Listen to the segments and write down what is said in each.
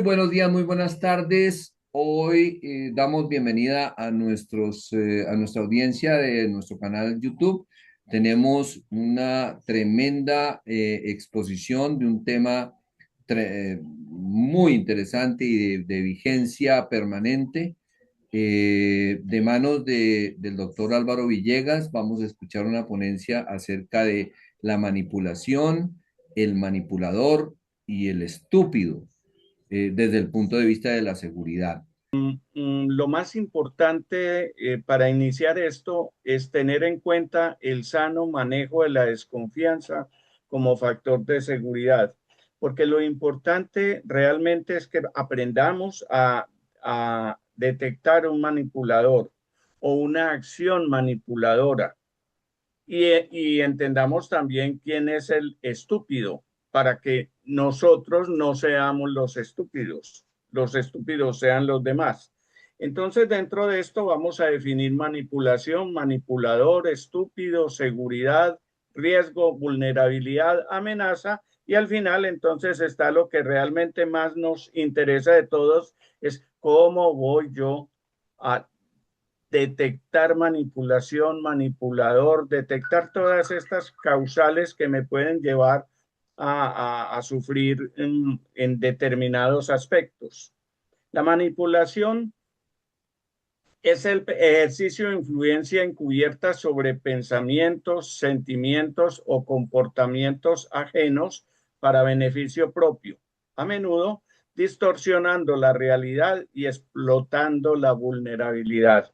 buenos días, muy buenas tardes. Hoy damos bienvenida a a nuestra audiencia de nuestro canal YouTube. Tenemos una tremenda exposición de un tema muy interesante y de vigencia permanente. De manos del doctor Álvaro Villegas, vamos a escuchar una ponencia acerca de la manipulación, el manipulador y el estúpido desde el punto de vista de la seguridad. Lo más importante para iniciar esto es tener en cuenta el sano manejo de la desconfianza como factor de seguridad, porque lo importante realmente es que aprendamos a detectar un manipulador o una acción manipuladora y entendamos también quién es el estúpido para que nosotros no seamos los estúpidos sean los demás. Entonces, dentro de esto vamos a definir manipulación, manipulador, estúpido, seguridad, riesgo, vulnerabilidad, amenaza, y al final entonces está lo que realmente más nos interesa de todos, es cómo voy yo a detectar manipulación, manipulador, detectar todas estas causales que me pueden llevar a sufrir en determinados aspectos. La manipulación es el ejercicio de influencia encubierta sobre pensamientos, sentimientos o comportamientos ajenos para beneficio propio, a menudo distorsionando la realidad y explotando la vulnerabilidad.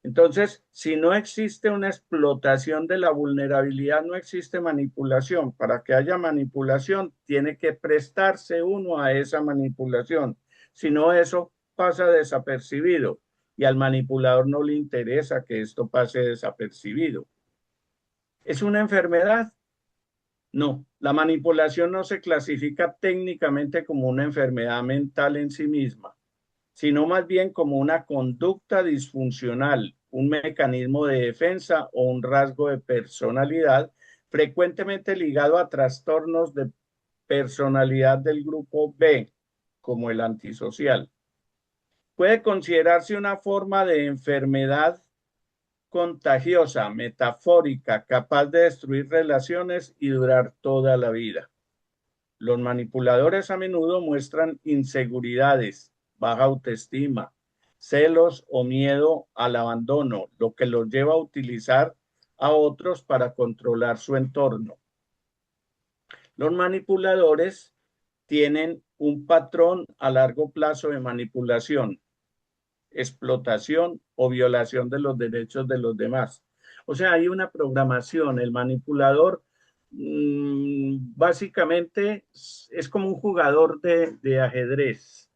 Entonces, si no existe una explotación de la vulnerabilidad, no existe manipulación. Para que haya manipulación, tiene que prestarse uno a esa manipulación. Si no, eso pasa desapercibido y al manipulador no le interesa que esto pase desapercibido. ¿Es una enfermedad? No, la manipulación no se clasifica técnicamente como una enfermedad mental en sí misma, sino más bien como una conducta disfuncional, un mecanismo de defensa o un rasgo de personalidad frecuentemente ligado a trastornos de personalidad del grupo B, como el antisocial. Puede considerarse una forma de enfermedad contagiosa, metafórica, capaz de destruir relaciones y durar toda la vida. Los manipuladores a menudo muestran inseguridades, baja autoestima, celos o miedo al abandono, lo que los lleva a utilizar a otros para controlar su entorno. Los manipuladores tienen un patrón a largo plazo de manipulación, explotación o violación de los derechos de los demás. O sea, hay una programación. El manipulador básicamente es como un jugador de ajedrez,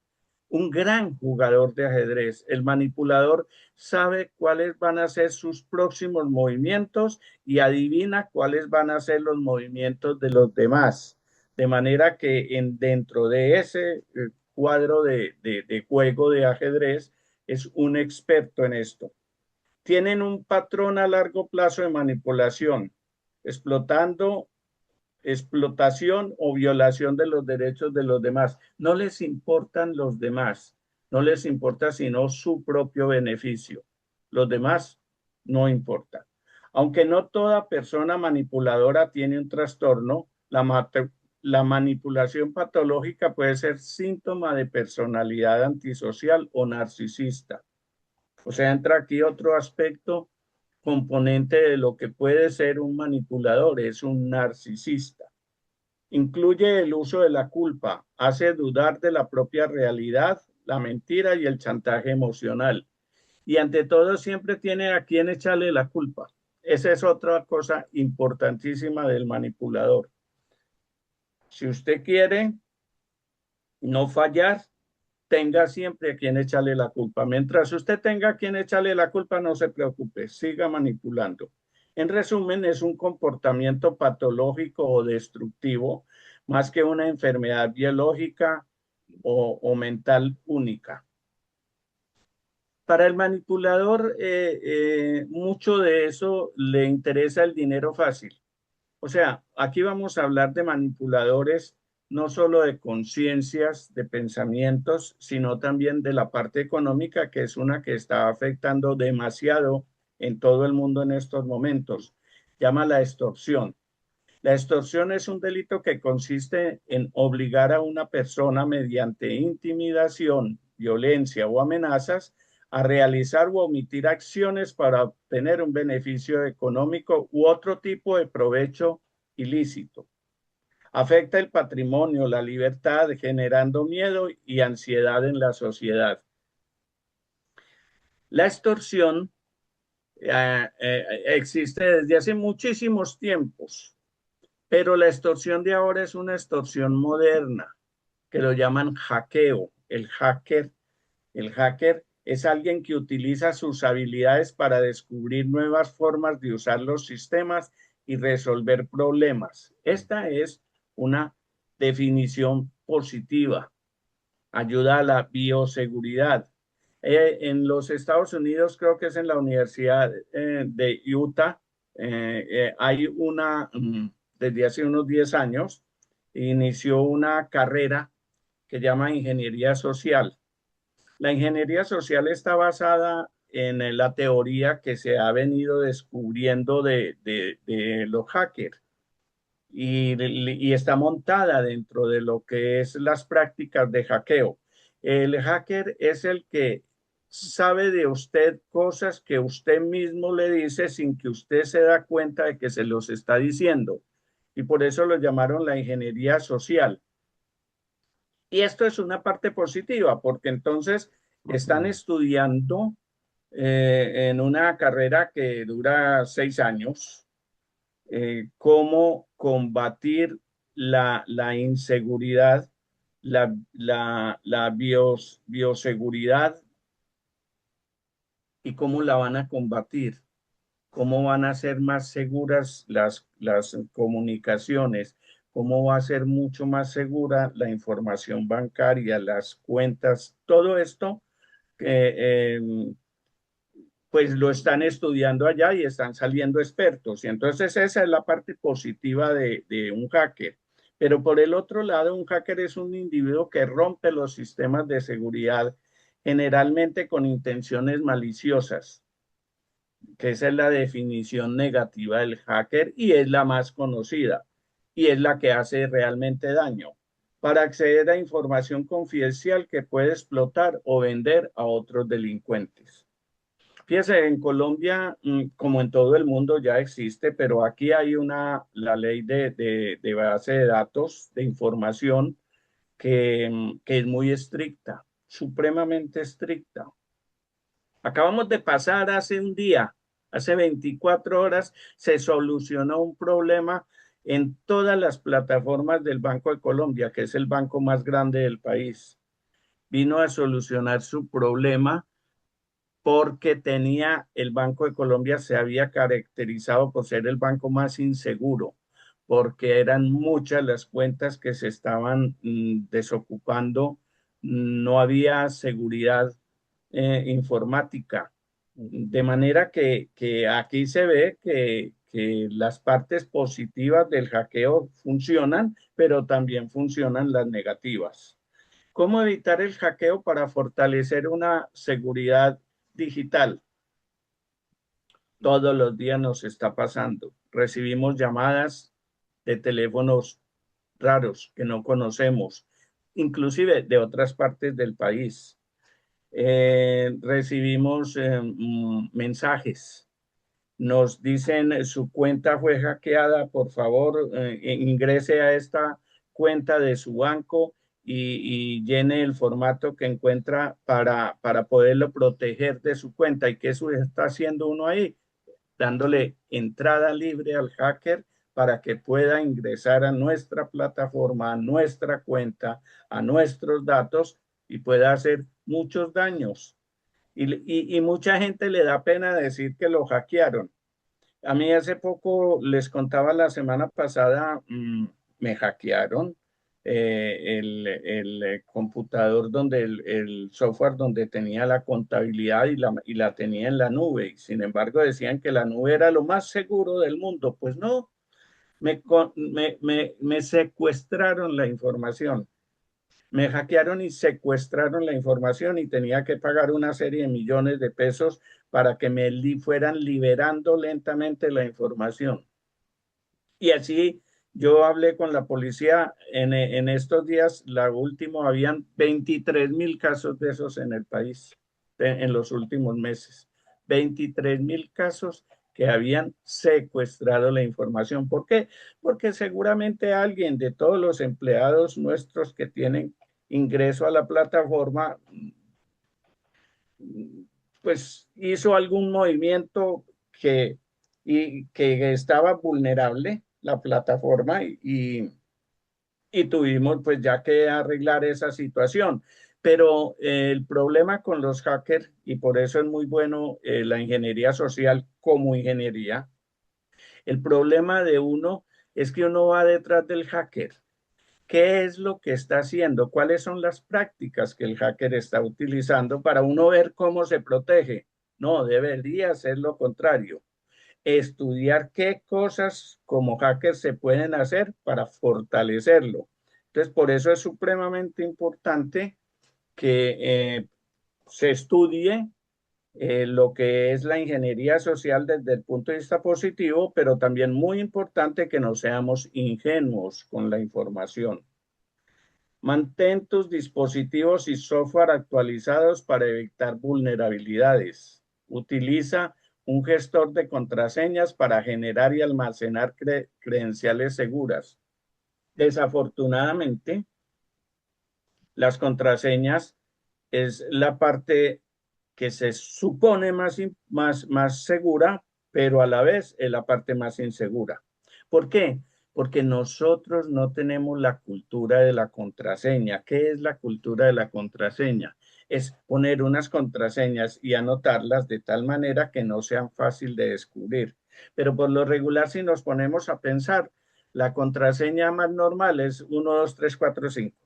un gran jugador de ajedrez. El manipulador sabe cuáles van a ser sus próximos movimientos y adivina cuáles van a ser los movimientos de los demás. De manera que dentro de ese cuadro de juego de ajedrez es un experto en esto. Tienen un patrón a largo plazo de manipulación, explotando explotación o violación de los derechos de los demás. No les importan los demás, no les importa sino su propio beneficio. Los demás no importan. Aunque no toda persona manipuladora tiene un trastorno, la manipulación patológica puede ser síntoma de personalidad antisocial o narcisista. O sea, entra aquí otro aspecto componente de lo que puede ser un manipulador, es un narcisista. Incluye el uso de la culpa, hace dudar de la propia realidad, la mentira y el chantaje emocional. Y ante todo siempre tiene a quien echarle la culpa. Esa es otra cosa importantísima del manipulador. Si usted quiere no fallar, tenga siempre a quien echarle la culpa. Mientras usted tenga a quien echarle la culpa, no se preocupe, siga manipulando. En resumen, es un comportamiento patológico o destructivo más que una enfermedad biológica o mental única. Para el manipulador, mucho de eso le interesa el dinero fácil. O sea, aquí vamos a hablar de manipuladores no solo de conciencias, de pensamientos, sino también de la parte económica, que es una que está afectando demasiado en todo el mundo en estos momentos. Llama la extorsión. La extorsión es un delito que consiste en obligar a una persona mediante intimidación, violencia o amenazas a realizar o omitir acciones para obtener un beneficio económico u otro tipo de provecho ilícito. Afecta el patrimonio, la libertad, generando miedo y ansiedad en la sociedad. La extorsión existe desde hace muchísimos tiempos, pero la extorsión de ahora es una extorsión moderna, que lo llaman hackeo. El hacker es alguien que utiliza sus habilidades para descubrir nuevas formas de usar los sistemas y resolver problemas. Esta es una definición positiva. Ayuda a la bioseguridad. En los Estados Unidos, creo que es en la Universidad de Utah, hay desde hace unos 10 años, inició una carrera que llama ingeniería social. La ingeniería social está basada en la teoría que se ha venido descubriendo de los hackers y está montada dentro de lo que es las prácticas de hackeo. El hacker es el que sabe de usted cosas que usted mismo le dice sin que usted se da cuenta de que se los está diciendo. Y por eso lo llamaron la ingeniería social. Y esto es una parte positiva, porque entonces están estudiando en una carrera que dura 6 años, cómo combatir la inseguridad, la bioseguridad y cómo la van a combatir, cómo van a ser más seguras las comunicaciones, cómo va a ser mucho más segura la información bancaria, las cuentas, todo esto pues lo están estudiando allá y están saliendo expertos. Y entonces esa es la parte positiva de un hacker. Pero por el otro lado, un hacker es un individuo que rompe los sistemas de seguridad generalmente con intenciones maliciosas, que esa es la definición negativa del hacker y es la más conocida y es la que hace realmente daño para acceder a información confidencial que puede explotar o vender a otros delincuentes. Fíjese, en Colombia, como en todo el mundo, ya existe, pero aquí hay la ley de base de datos, de información, que es muy estricta, supremamente estricta. Acabamos de pasar hace un día, hace 24 horas, se solucionó un problema en todas las plataformas del Banco de Colombia, que es el banco más grande del país. Vino a solucionar su problema porque el Banco de Colombia se había caracterizado por ser el banco más inseguro, porque eran muchas las cuentas que se estaban desocupando, no había seguridad informática. De manera que aquí se ve que las partes positivas del hackeo funcionan, pero también funcionan las negativas. ¿Cómo evitar el hackeo para fortalecer una seguridad digital? Todos los días nos está pasando. Recibimos llamadas de teléfonos raros que no conocemos, inclusive de otras partes del país. Recibimos mensajes. Nos dicen su cuenta fue hackeada, por favor, ingrese a esta cuenta de su banco y llene el formato que encuentra para poderlo proteger de su cuenta. ¿Y qué eso está haciendo uno ahí? Dándole entrada libre al hacker para que pueda ingresar a nuestra plataforma, a nuestra cuenta, a nuestros datos y pueda hacer muchos daños. Y mucha gente le da pena decir que lo hackearon. A mí hace poco, les contaba la semana pasada, me hackearon el computador donde el software donde tenía la contabilidad y la tenía en la nube. Y sin embargo decían que la nube era lo más seguro del mundo. Pues no, me secuestraron la información. Me hackearon y secuestraron la información y tenía que pagar una serie de millones de pesos para que fueran liberando lentamente la información. Y así yo hablé con la policía en estos días, la última, habían 23.000 casos de esos en el país en los últimos meses. 23.000 casos que habían secuestrado la información. ¿Por qué? Porque seguramente alguien de todos los empleados nuestros que tienen ingreso a la plataforma, pues hizo algún movimiento que, que estaba vulnerable la plataforma y tuvimos pues ya que arreglar esa situación. Pero el problema con los hackers, y por eso es muy bueno la ingeniería social como ingeniería, el problema de uno es que uno va detrás del hacker. ¿Qué es lo que está haciendo? ¿Cuáles son las prácticas que el hacker está utilizando para uno ver cómo se protege? No, debería ser lo contrario. Estudiar qué cosas como hacker se pueden hacer para fortalecerlo. Entonces, por eso es supremamente importante que se estudie lo que es la ingeniería social desde el punto de vista positivo, pero también muy importante que no seamos ingenuos con la información. Mantén tus dispositivos y software actualizados para evitar vulnerabilidades. Utiliza un gestor de contraseñas para generar y almacenar credenciales seguras. Desafortunadamente, las contraseñas es la parte que se supone más segura, pero a la vez es la parte más insegura. ¿Por qué? Porque nosotros no tenemos la cultura de la contraseña. ¿Qué es la cultura de la contraseña? Es poner unas contraseñas y anotarlas de tal manera que no sean fácil de descubrir. Pero por lo regular, si nos ponemos a pensar, la contraseña más normal es 1, 2, 3, 4, 5.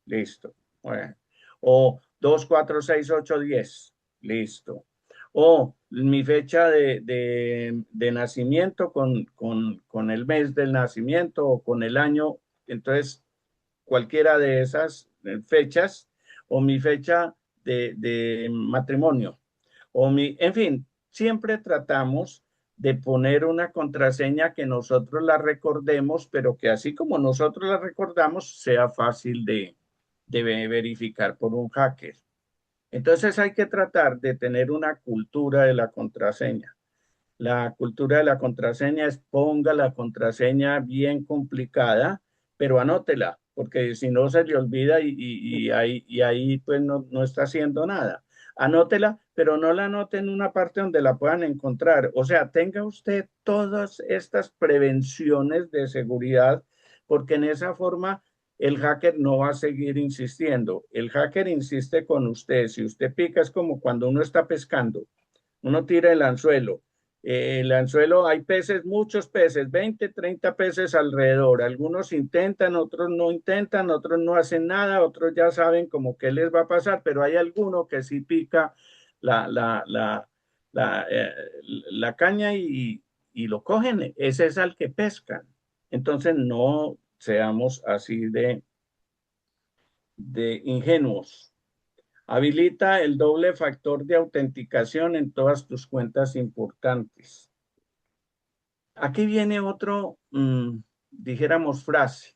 Listo. Bueno. O 2, 4, 6, 8, 10. Listo. O mi fecha de nacimiento con el mes del nacimiento o con el año. Entonces, cualquiera de esas fechas o mi fecha de matrimonio o en fin, siempre tratamos de poner una contraseña que nosotros la recordemos, pero que así como nosotros la recordamos, sea fácil de verificar por un hacker. Entonces hay que tratar de tener una cultura de la contraseña. La cultura de la contraseña es ponga la contraseña bien complicada, pero anótela, porque si no se le olvida y ahí pues no está haciendo nada. Anótela, pero no la anote en una parte donde la puedan encontrar. O sea, tenga usted todas estas prevenciones de seguridad, porque en esa forma el hacker no va a seguir insistiendo. El hacker insiste con usted. Si usted pica, es como cuando uno está pescando. Uno tira el anzuelo, hay peces, muchos peces, 20, 30 peces alrededor. Algunos intentan, otros no intentan, otros no hacen nada, otros ya saben como qué les va a pasar, pero hay alguno que sí pica la, la, la, la, eh, la caña y lo cogen. Ese es al que pescan. Entonces no seamos así de ingenuos. Habilita el doble factor de autenticación en todas tus cuentas importantes. Aquí viene otro, dijéramos, frase.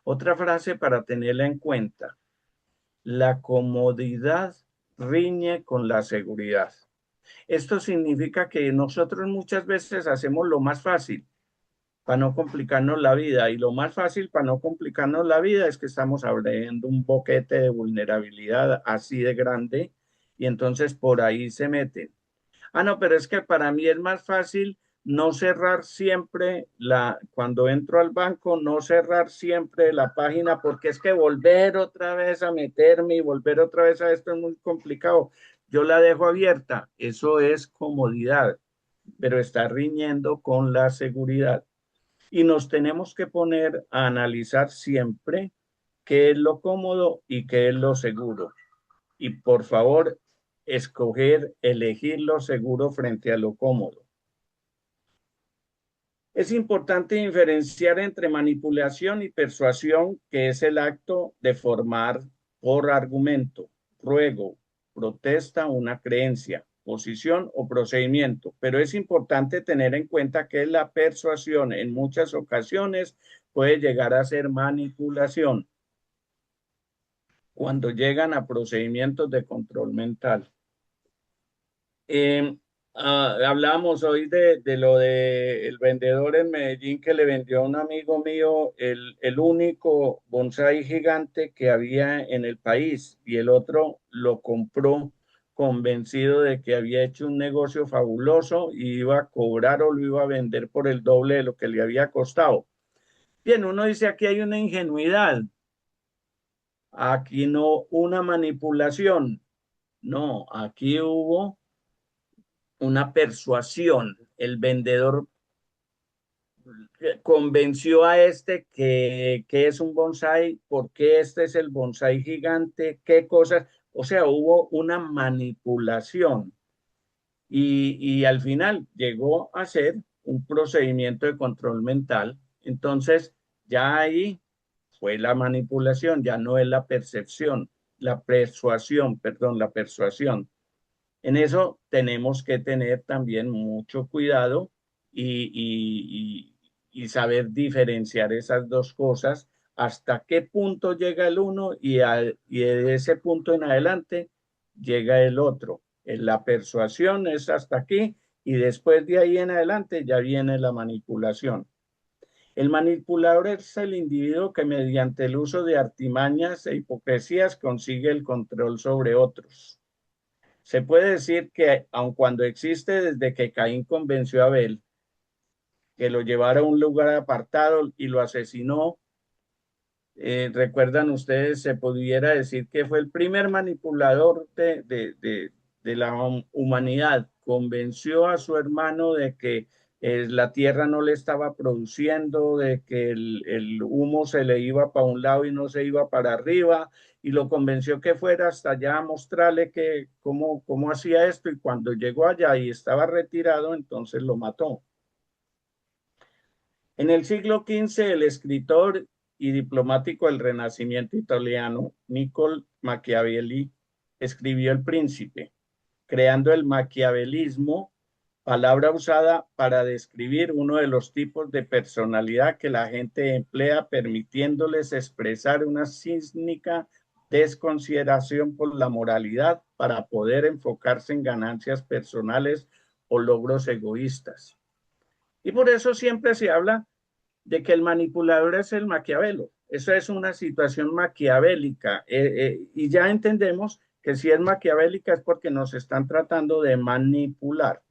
Otra frase para tenerla en cuenta. La comodidad riñe con la seguridad. Esto significa que nosotros muchas veces hacemos lo más fácil para no complicarnos la vida. Y lo más fácil para no complicarnos la vida es que estamos abriendo un boquete de vulnerabilidad así de grande y entonces por ahí se meten. Ah, no, pero es que para mí es más fácil no cerrar siempre cuando entro al banco, no cerrar siempre la página, porque es que volver otra vez a meterme y volver otra vez a esto es muy complicado. Yo la dejo abierta, eso es comodidad, pero está riñendo con la seguridad. Y nos tenemos que poner a analizar siempre qué es lo cómodo y qué es lo seguro. Y por favor, elegir lo seguro frente a lo cómodo. Es importante diferenciar entre manipulación y persuasión, que es el acto de formar por argumento, ruego, protesta, una creencia, posición o procedimiento. Pero es importante tener en cuenta que la persuasión en muchas ocasiones puede llegar a ser manipulación cuando llegan a procedimientos de control mental. Eh, Hablamos hoy de lo de el vendedor en Medellín que le vendió a un amigo mío el único bonsái gigante que había en el país, y el otro lo compró convencido de que había hecho un negocio fabuloso y iba a cobrar o lo iba a vender por el doble de lo que le había costado. Bien, uno dice aquí hay una ingenuidad, aquí no una manipulación, no, aquí hubo una persuasión. El vendedor convenció a este que es un bonsai, por qué este es el bonsai gigante, qué cosas, o sea, hubo una manipulación y al final llegó a ser un procedimiento de control mental. Entonces, ya ahí fue la manipulación, ya no es la percepción, la persuasión, perdón, la persuasión. En eso tenemos que tener también mucho cuidado y saber diferenciar esas dos cosas, hasta qué punto llega el uno y de ese punto en adelante llega el otro. La persuasión es hasta aquí y después de ahí en adelante ya viene la manipulación. El manipulador es el individuo que mediante el uso de artimañas e hipocresías consigue el control sobre otros. Se puede decir que, aun cuando existe desde que Caín convenció a Abel que lo llevara a un lugar apartado y lo asesinó, recuerdan ustedes, se pudiera decir que fue el primer manipulador de la humanidad. Convenció a su hermano de que la tierra no le estaba produciendo, de que el humo se le iba para un lado y no se iba para arriba, y lo convenció que fuera hasta allá a mostrarle que cómo hacía esto, y cuando llegó allá y estaba retirado, entonces lo mató. En el siglo XV, el escritor y diplomático del Renacimiento italiano, Niccolo Machiavelli, escribió El Príncipe, creando el maquiavelismo, palabra usada para describir uno de los tipos de personalidad que la gente emplea, permitiéndoles expresar una cínica desconsideración por la moralidad para poder enfocarse en ganancias personales o logros egoístas. Y por eso siempre se habla de que el manipulador es el Maquiavelo. Eso es una situación maquiavélica. Y ya entendemos que si es maquiavélica es porque nos están tratando de manipular.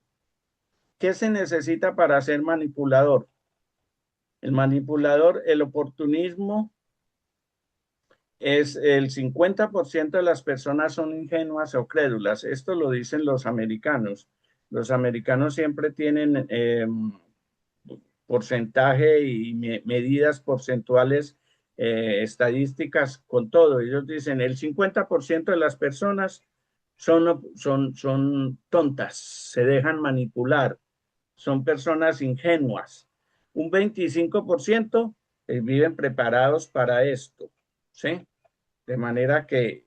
¿Qué se necesita para ser manipulador? El manipulador, el oportunismo, es el 50% de las personas son ingenuas o crédulas. Esto lo dicen los americanos. Los americanos siempre tienen porcentaje y medidas porcentuales, estadísticas con todo. Ellos dicen el 50% de las personas son tontas, se dejan manipular, son personas ingenuas. Un 25% viven preparados para esto, ¿sí? De manera que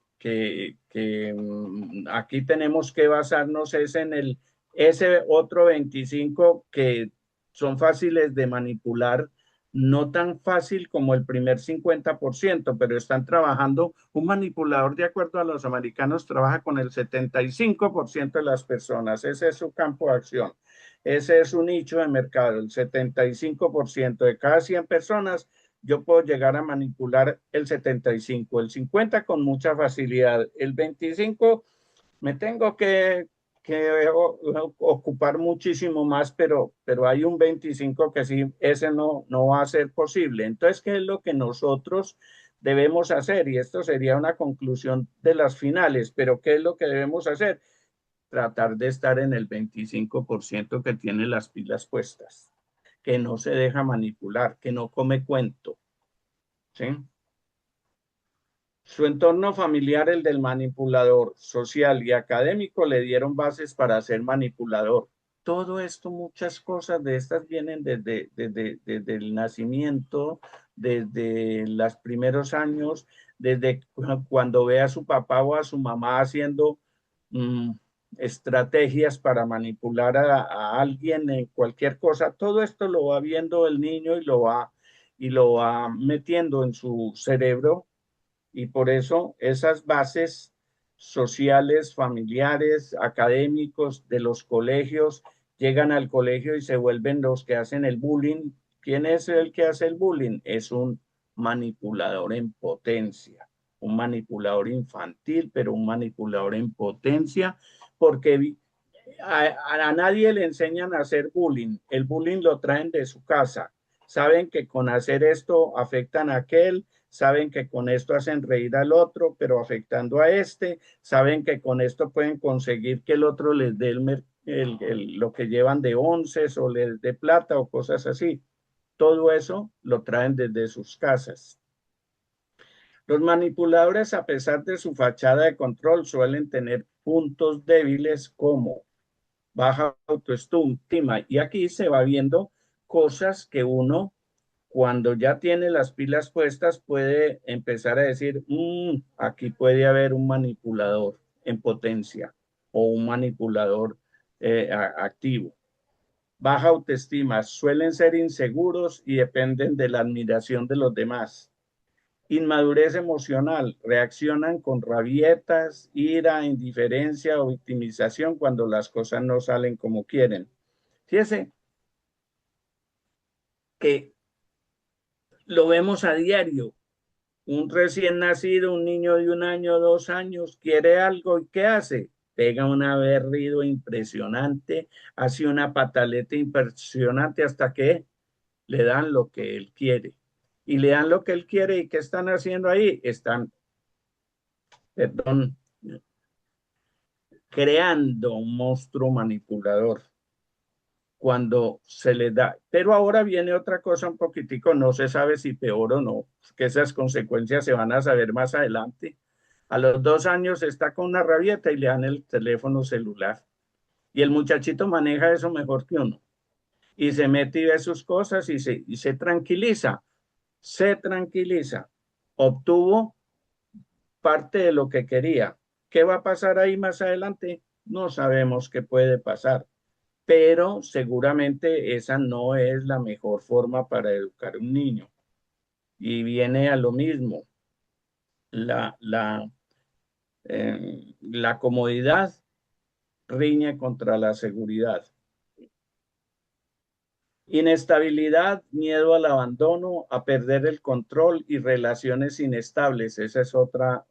aquí tenemos que basarnos es en ese otro 25 que son fáciles de manipular, no tan fácil como el primer 50%, pero están trabajando. Un manipulador, de acuerdo a los americanos, trabaja con el 75% de las personas. Ese es su campo de acción. Ese es su nicho de mercado. El 75% de cada 100 personas yo puedo llegar a manipular el 75, el 50 con mucha facilidad, el 25 me tengo que ocupar muchísimo más, pero hay un 25 que sí, ese no va a ser posible. Entonces, ¿qué es lo que nosotros debemos hacer? Y esto sería una conclusión de las finales, pero ¿qué es lo que debemos hacer? Tratar de estar en el 25% que tiene las pilas puestas, que no se deja manipular, que no come cuento, ¿sí? Su entorno familiar, el del manipulador, social y académico, le dieron bases para ser manipulador. Todo esto, muchas cosas de estas vienen desde el nacimiento, desde los primeros años, desde cuando ve a su papá o a su mamá haciendo mm, estrategias para manipular a alguien en cualquier cosa. Todo esto lo va viendo el niño y lo va metiendo en su cerebro, y por eso esas bases sociales, familiares, académicos de los colegios llegan al colegio y se vuelven los que hacen el bullying. ¿Quién es el que hace el bullying? Es un manipulador en potencia, un manipulador infantil, pero un manipulador en potencia, porque a nadie le enseñan a hacer bullying. El bullying lo traen de su casa. Saben que con hacer esto afectan a aquel, saben que con esto hacen reír al otro, pero afectando a este, saben que con esto pueden conseguir que el otro les dé lo que llevan de onces o les dé plata o cosas así. Todo eso lo traen desde sus casas. Los manipuladores, a pesar de su fachada de control, suelen tener puntos débiles como baja autoestima. Y aquí se va viendo cosas que uno, cuando ya tiene las pilas puestas, puede empezar a decir, aquí puede haber un manipulador en potencia o un manipulador activo. Baja autoestima, suelen ser inseguros y dependen de la admiración de los demás. Inmadurez emocional, reaccionan con rabietas, ira, indiferencia o victimización cuando las cosas no salen como quieren. Fíjese que lo vemos a diario. Un recién nacido, un niño de 1 año, 2 años, quiere algo y ¿qué hace? Pega un berrido impresionante, hace una pataleta impresionante hasta que le dan lo que él quiere. Y le dan lo que él quiere, ¿y qué están haciendo ahí? Están, perdón, creando un monstruo manipulador cuando se le da. Pero ahora viene otra cosa un poquitico, no se sabe si peor o no, que esas consecuencias se van a saber más adelante. A los 2 años está con una rabieta y le dan el teléfono celular. Y el muchachito maneja eso mejor que uno. Y se mete y ve sus cosas y se tranquiliza. Se tranquiliza. Obtuvo parte de lo que quería. ¿Qué va a pasar ahí más adelante? No sabemos qué puede pasar, pero seguramente esa no es la mejor forma para educar a un niño. Y viene a lo mismo, la, la, la comodidad riñe contra la seguridad. Inestabilidad, miedo al abandono, a perder el control y relaciones inestables. Esa es otra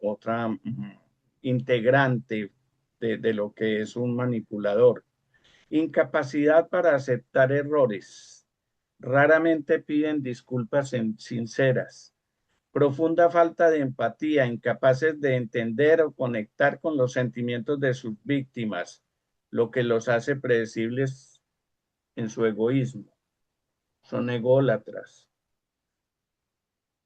integrante de lo que es un manipulador. Incapacidad para aceptar errores. Raramente piden disculpas sinceras. Profunda falta de empatía, incapaces de entender o conectar con los sentimientos de sus víctimas, lo que los hace predecibles en su egoísmo. Son ególatras.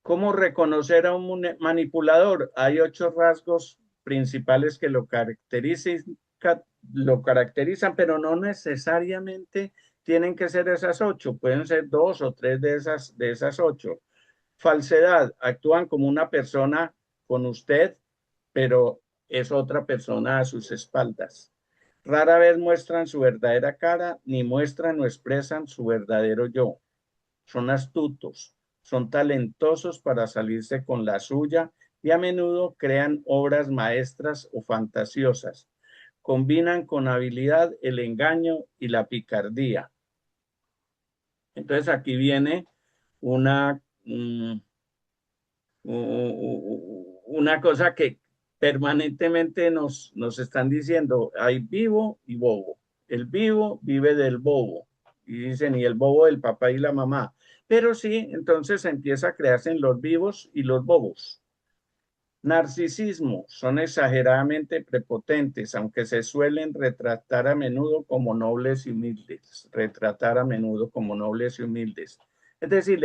¿Cómo reconocer a un manipulador? Hay 8 rasgos principales que lo caracterizan, pero no necesariamente tienen que ser esas 8, pueden ser 2 o 3 de esas 8. Falsedad, actúan como una persona con usted, pero es otra persona a sus espaldas. Rara vez muestran su verdadera cara, ni muestran o expresan su verdadero yo. Son astutos, son talentosos para salirse con la suya y a menudo crean obras maestras o fantasiosas. Combinan con habilidad el engaño y la picardía. Entonces aquí viene una, una cosa que permanentemente nos están diciendo, hay vivo y bobo. El vivo vive del bobo. Y dicen, y el bobo del papá y la mamá. Pero sí, entonces empieza a crearse en los vivos y los bobos. Narcisismo, son exageradamente prepotentes, aunque se suelen retratar a menudo como nobles y humildes. Retratar a menudo como nobles y humildes. Es decir,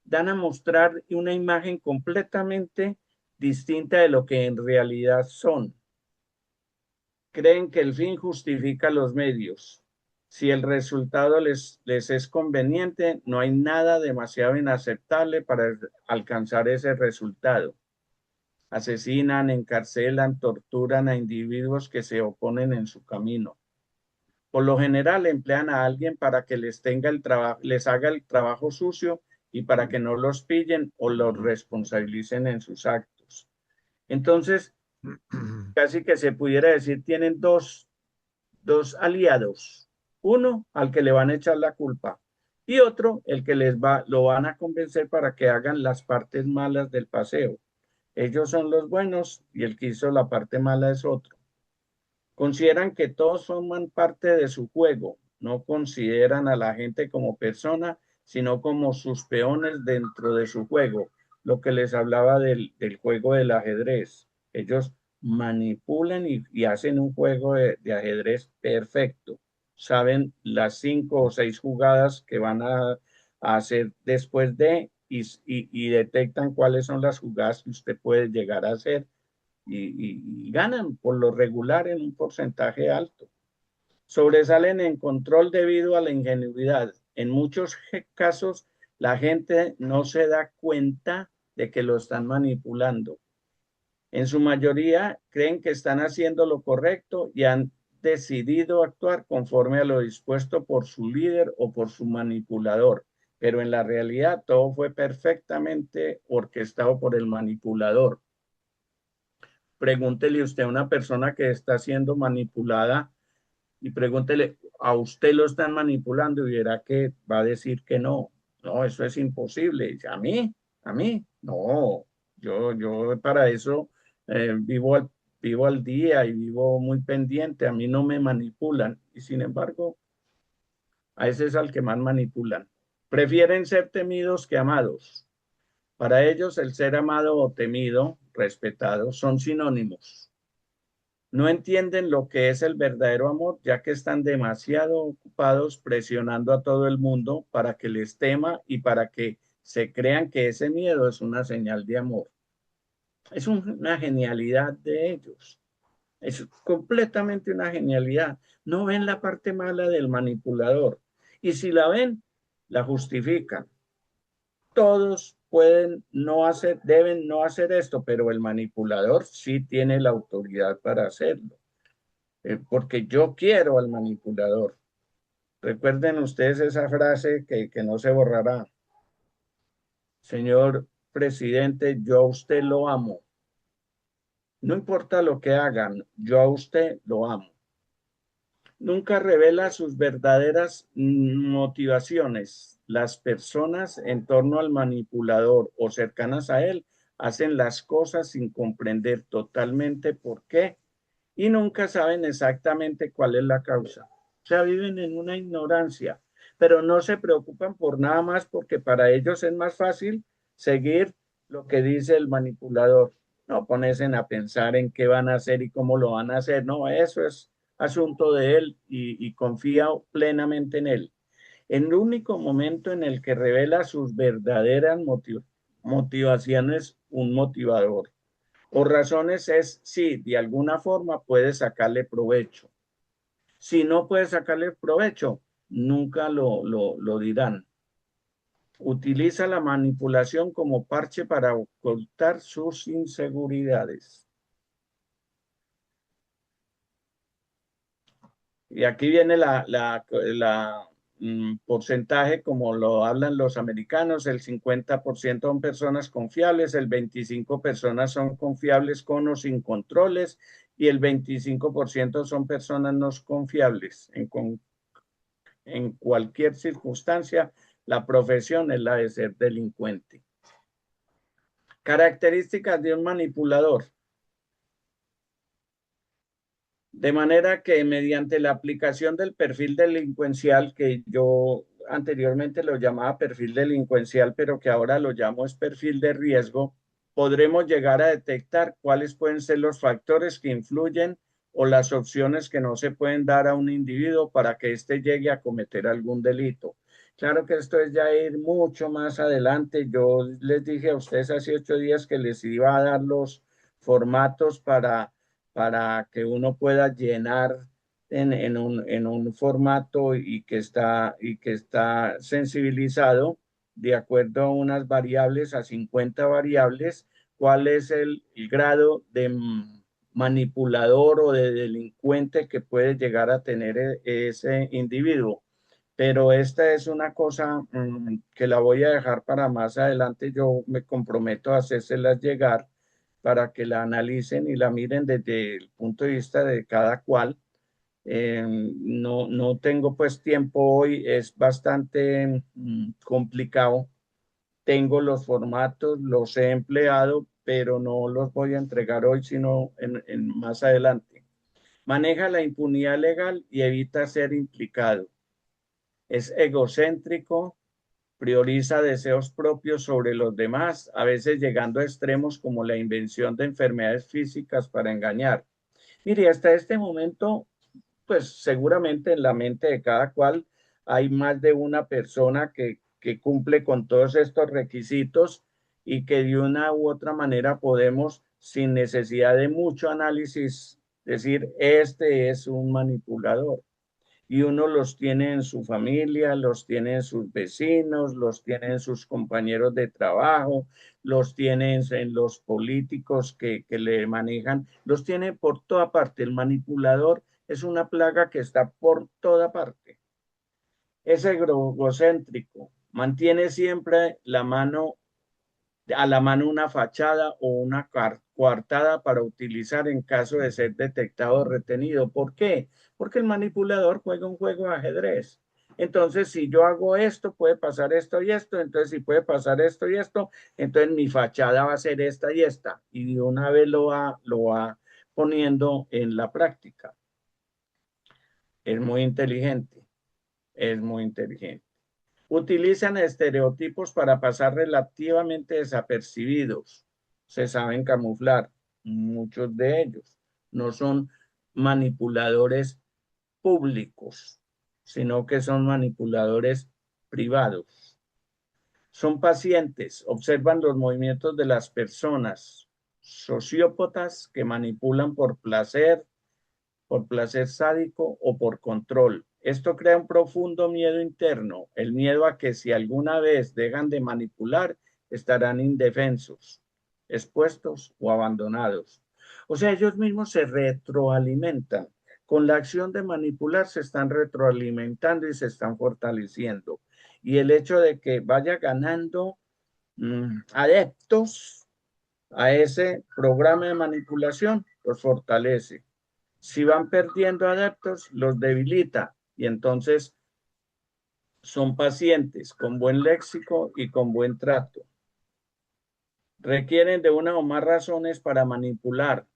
dan a mostrar una imagen completamente distinta de lo que en realidad son. Creen que el fin justifica los medios. Si el resultado les es conveniente, no hay nada demasiado inaceptable para alcanzar ese resultado. Asesinan, encarcelan, torturan a individuos que se oponen en su camino. Por lo general emplean a alguien para que les haga el trabajo sucio y para que no los pillen o los responsabilicen en sus actos. Entonces, casi que se pudiera decir, tienen dos aliados. Uno al que le van a echar la culpa y otro el que lo van a convencer para que hagan las partes malas del paseo. Ellos son los buenos y el que hizo la parte mala es otro. Consideran que todos forman parte de su juego, no consideran a la gente como persona, sino como sus peones dentro de su juego, lo que les hablaba del juego del ajedrez. Ellos manipulan y hacen un juego ajedrez perfecto. Saben las 5 o 6 jugadas que van a hacer después y detectan cuáles son las jugadas que usted puede llegar a hacer y ganan por lo regular en un porcentaje alto. Sobresalen en control debido a la ingenuidad. En muchos casos, la gente no se da cuenta de que lo están manipulando. En su mayoría, creen que están haciendo lo correcto y han decidido actuar conforme a lo dispuesto por su líder o por su manipulador. Pero en la realidad, todo fue perfectamente orquestado por el manipulador. Pregúntele usted a una persona que está siendo manipulada y pregúntele, ¿a usted lo están manipulando? Y verá que va a decir que no. No, eso es imposible. Dice, a mí, no. Yo para eso vivo al día y vivo muy pendiente. A mí no me manipulan. Y sin embargo, a ese es al que más manipulan. Prefieren ser temidos que amados. Para ellos, el ser amado o temido, respetado, son sinónimos. No entienden lo que es el verdadero amor, ya que están demasiado ocupados presionando a todo el mundo para que les tema y para que se crean que ese miedo es una señal de amor. Es una genialidad de ellos. Es completamente una genialidad. No ven la parte mala del manipulador. Y si la ven, la justifican. Todos pueden no hacer, deben no hacer esto, pero el manipulador sí tiene la autoridad para hacerlo. Porque yo quiero al manipulador. Recuerden ustedes esa frase que no se borrará. Señor presidente, yo a usted lo amo. No importa lo que hagan, yo a usted lo amo. Nunca revela sus verdaderas motivaciones. Las personas en torno al manipulador o cercanas a él hacen las cosas sin comprender totalmente por qué y nunca saben exactamente cuál es la causa. O sea, viven en una ignorancia, pero no se preocupan por nada más porque para ellos es más fácil seguir lo que dice el manipulador. No ponerse a pensar en qué van a hacer y cómo lo van a hacer. No, eso es asunto de él y confía plenamente en él. En el único momento en el que revela sus verdaderas motivaciones, un motivador o razones es si de alguna forma puede sacarle provecho. Si no puede sacarle provecho, nunca lo dirán. Utiliza la manipulación como parche para ocultar sus inseguridades. Y aquí viene la porcentaje, como lo hablan los americanos, el 50% son personas confiables, el 25% personas son confiables con o sin controles y el 25% son personas no confiables. En cualquier circunstancia, la profesión es la de ser delincuente. Características de un manipulador. De manera que mediante la aplicación del perfil delincuencial, que yo anteriormente lo llamaba perfil delincuencial, pero que ahora lo llamo es perfil de riesgo, podremos llegar a detectar cuáles pueden ser los factores que influyen o las opciones que no se pueden dar a un individuo para que éste llegue a cometer algún delito. Claro que esto es ya ir mucho más adelante. Yo les dije a ustedes hace 8 días que les iba a dar los formatos para que uno pueda llenar en un formato y que está sensibilizado de acuerdo a unas variables, a 50 variables, cuál es el grado de manipulador o de delincuente que puede llegar a tener ese individuo. Pero esta es una cosa que la voy a dejar para más adelante. Yo me comprometo a hacérselas llegar para que la analicen y la miren desde el punto de vista de cada cual. No tengo pues tiempo hoy, es bastante complicado. Tengo los formatos, los he empleado, pero no los voy a entregar hoy, sino más adelante. Maneja la impunidad legal y evita ser implicado. Es egocéntrico, prioriza deseos propios sobre los demás, a veces llegando a extremos como la invención de enfermedades físicas para engañar. Mire, hasta este momento, pues seguramente en la mente de cada cual hay más de una persona que cumple con todos estos requisitos y que de una u otra manera podemos, sin necesidad de mucho análisis, decir, este es un manipulador. Y uno los tiene en su familia, los tiene en sus vecinos, los tiene en sus compañeros de trabajo, los tiene en los políticos que le manejan, los tiene por toda parte. El manipulador es una plaga que está por toda parte. Es egocéntrico, mantiene siempre a la mano una fachada o una coartada para utilizar en caso de ser detectado o retenido. ¿Por qué? Porque el manipulador juega un juego de ajedrez. Entonces, si yo hago esto, puede pasar esto y esto. Entonces, si puede pasar esto y esto, entonces mi fachada va a ser esta y esta. Y de una vez lo va poniendo en la práctica. Es muy inteligente, es muy inteligente. Utilizan estereotipos para pasar relativamente desapercibidos. Se saben camuflar, muchos de ellos. No son manipuladores públicos, sino que son manipuladores privados. Son pacientes, observan los movimientos de las personas, sociópatas que manipulan por placer sádico o por control. Esto crea un profundo miedo interno, el miedo a que si alguna vez dejan de manipular, estarán indefensos, expuestos o abandonados. O sea, ellos mismos se retroalimentan. Con la acción de manipular se están retroalimentando y se están fortaleciendo. Y el hecho de que vaya ganando adeptos a ese programa de manipulación, los fortalece. Si van perdiendo adeptos, los debilita y entonces son pacientes con buen léxico y con buen trato. Requieren de una o más razones para manipular.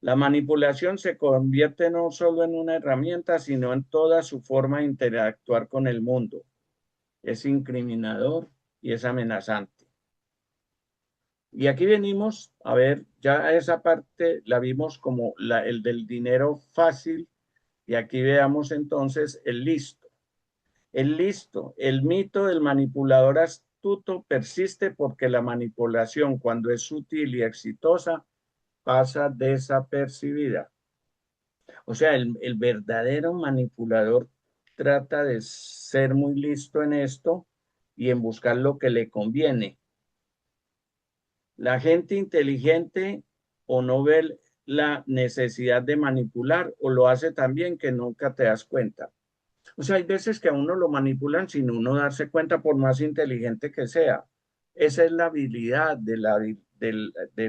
La manipulación se convierte no solo en una herramienta, sino en toda su forma de interactuar con el mundo. Es incriminador y es amenazante. Y aquí venimos a ver, ya esa parte la vimos como el del dinero fácil. Y aquí veamos entonces el listo. El listo, el mito del manipulador astuto persiste porque la manipulación, cuando es útil y exitosa, pasa desapercibida. O sea, el verdadero manipulador trata de ser muy listo en esto y en buscar lo que le conviene. La gente inteligente o no ve la necesidad de manipular o lo hace también que nunca te das cuenta. O sea, hay veces que a uno lo manipulan sin uno darse cuenta, por más inteligente que sea. Esa es la habilidad de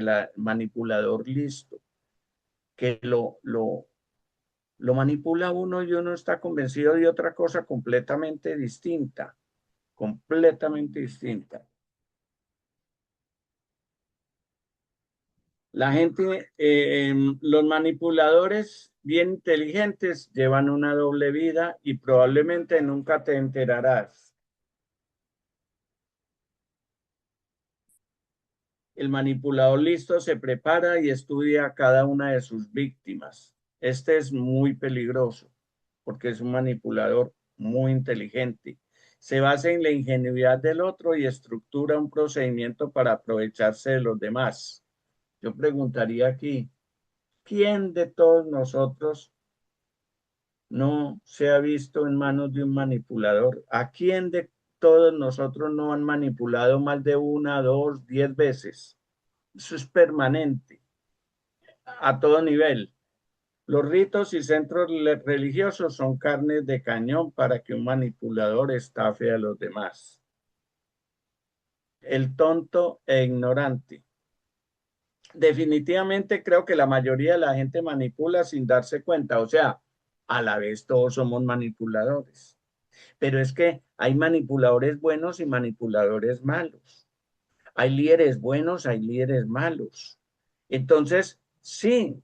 la manipulador listo, que lo manipula a uno y uno está convencido de otra cosa completamente distinta, completamente distinta. La gente, los manipuladores bien inteligentes llevan una doble vida y probablemente nunca te enterarás. El manipulador listo se prepara y estudia a cada una de sus víctimas. Este es muy peligroso porque es un manipulador muy inteligente. Se basa en la ingenuidad del otro y estructura un procedimiento para aprovecharse de los demás. Yo preguntaría aquí, ¿Quién de todos nosotros no se ha visto en manos de un manipulador? ¿A quién de todos nosotros no han manipulado más de una, dos, 10 veces? Eso es permanente, a todo nivel. Los ritos y centros religiosos son carnes de cañón para que un manipulador estafe a los demás. El tonto e ignorante. Definitivamente creo que la mayoría de la gente manipula sin darse cuenta, o sea, a la vez todos somos manipuladores. Pero es que hay manipuladores buenos y manipuladores malos. Hay líderes buenos, hay líderes malos. Entonces, sí,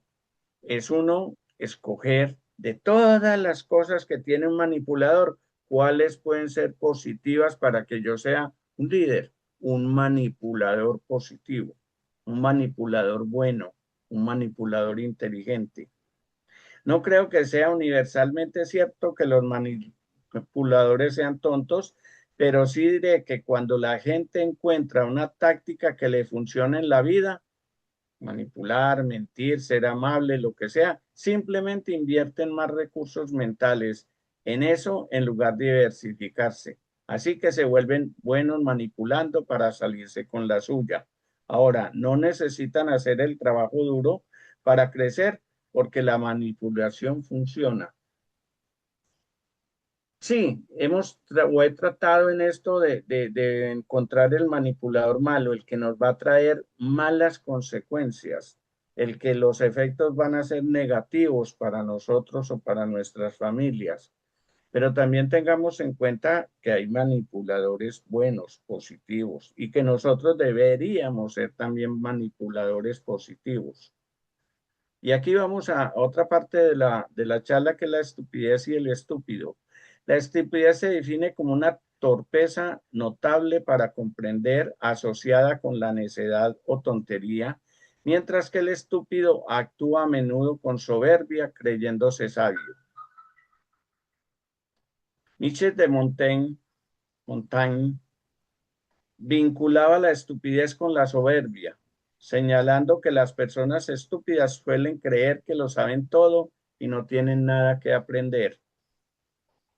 es uno escoger de todas las cosas que tiene un manipulador, cuáles pueden ser positivas para que yo sea un líder, un manipulador positivo, un manipulador bueno, un manipulador inteligente. No creo que sea universalmente cierto que los manipuladores sean tontos, pero sí diré que cuando la gente encuentra una táctica que le funcione en la vida, manipular, mentir, ser amable, lo que sea, simplemente invierten más recursos mentales en eso en lugar de diversificarse. Así que se vuelven buenos manipulando para salirse con la suya. Ahora, no necesitan hacer el trabajo duro para crecer porque la manipulación funciona. Sí, he tratado en esto de encontrar el manipulador malo, el que nos va a traer malas consecuencias, el que los efectos van a ser negativos para nosotros o para nuestras familias. Pero también tengamos en cuenta que hay manipuladores buenos, positivos, y que nosotros deberíamos ser también manipuladores positivos. Y aquí vamos a otra parte de la charla que es la estupidez y el estúpido. La estupidez se define como una torpeza notable para comprender asociada con la necedad o tontería, mientras que el estúpido actúa a menudo con soberbia creyéndose sabio. Michel de Montaigne vinculaba la estupidez con la soberbia, señalando que las personas estúpidas suelen creer que lo saben todo y no tienen nada que aprender.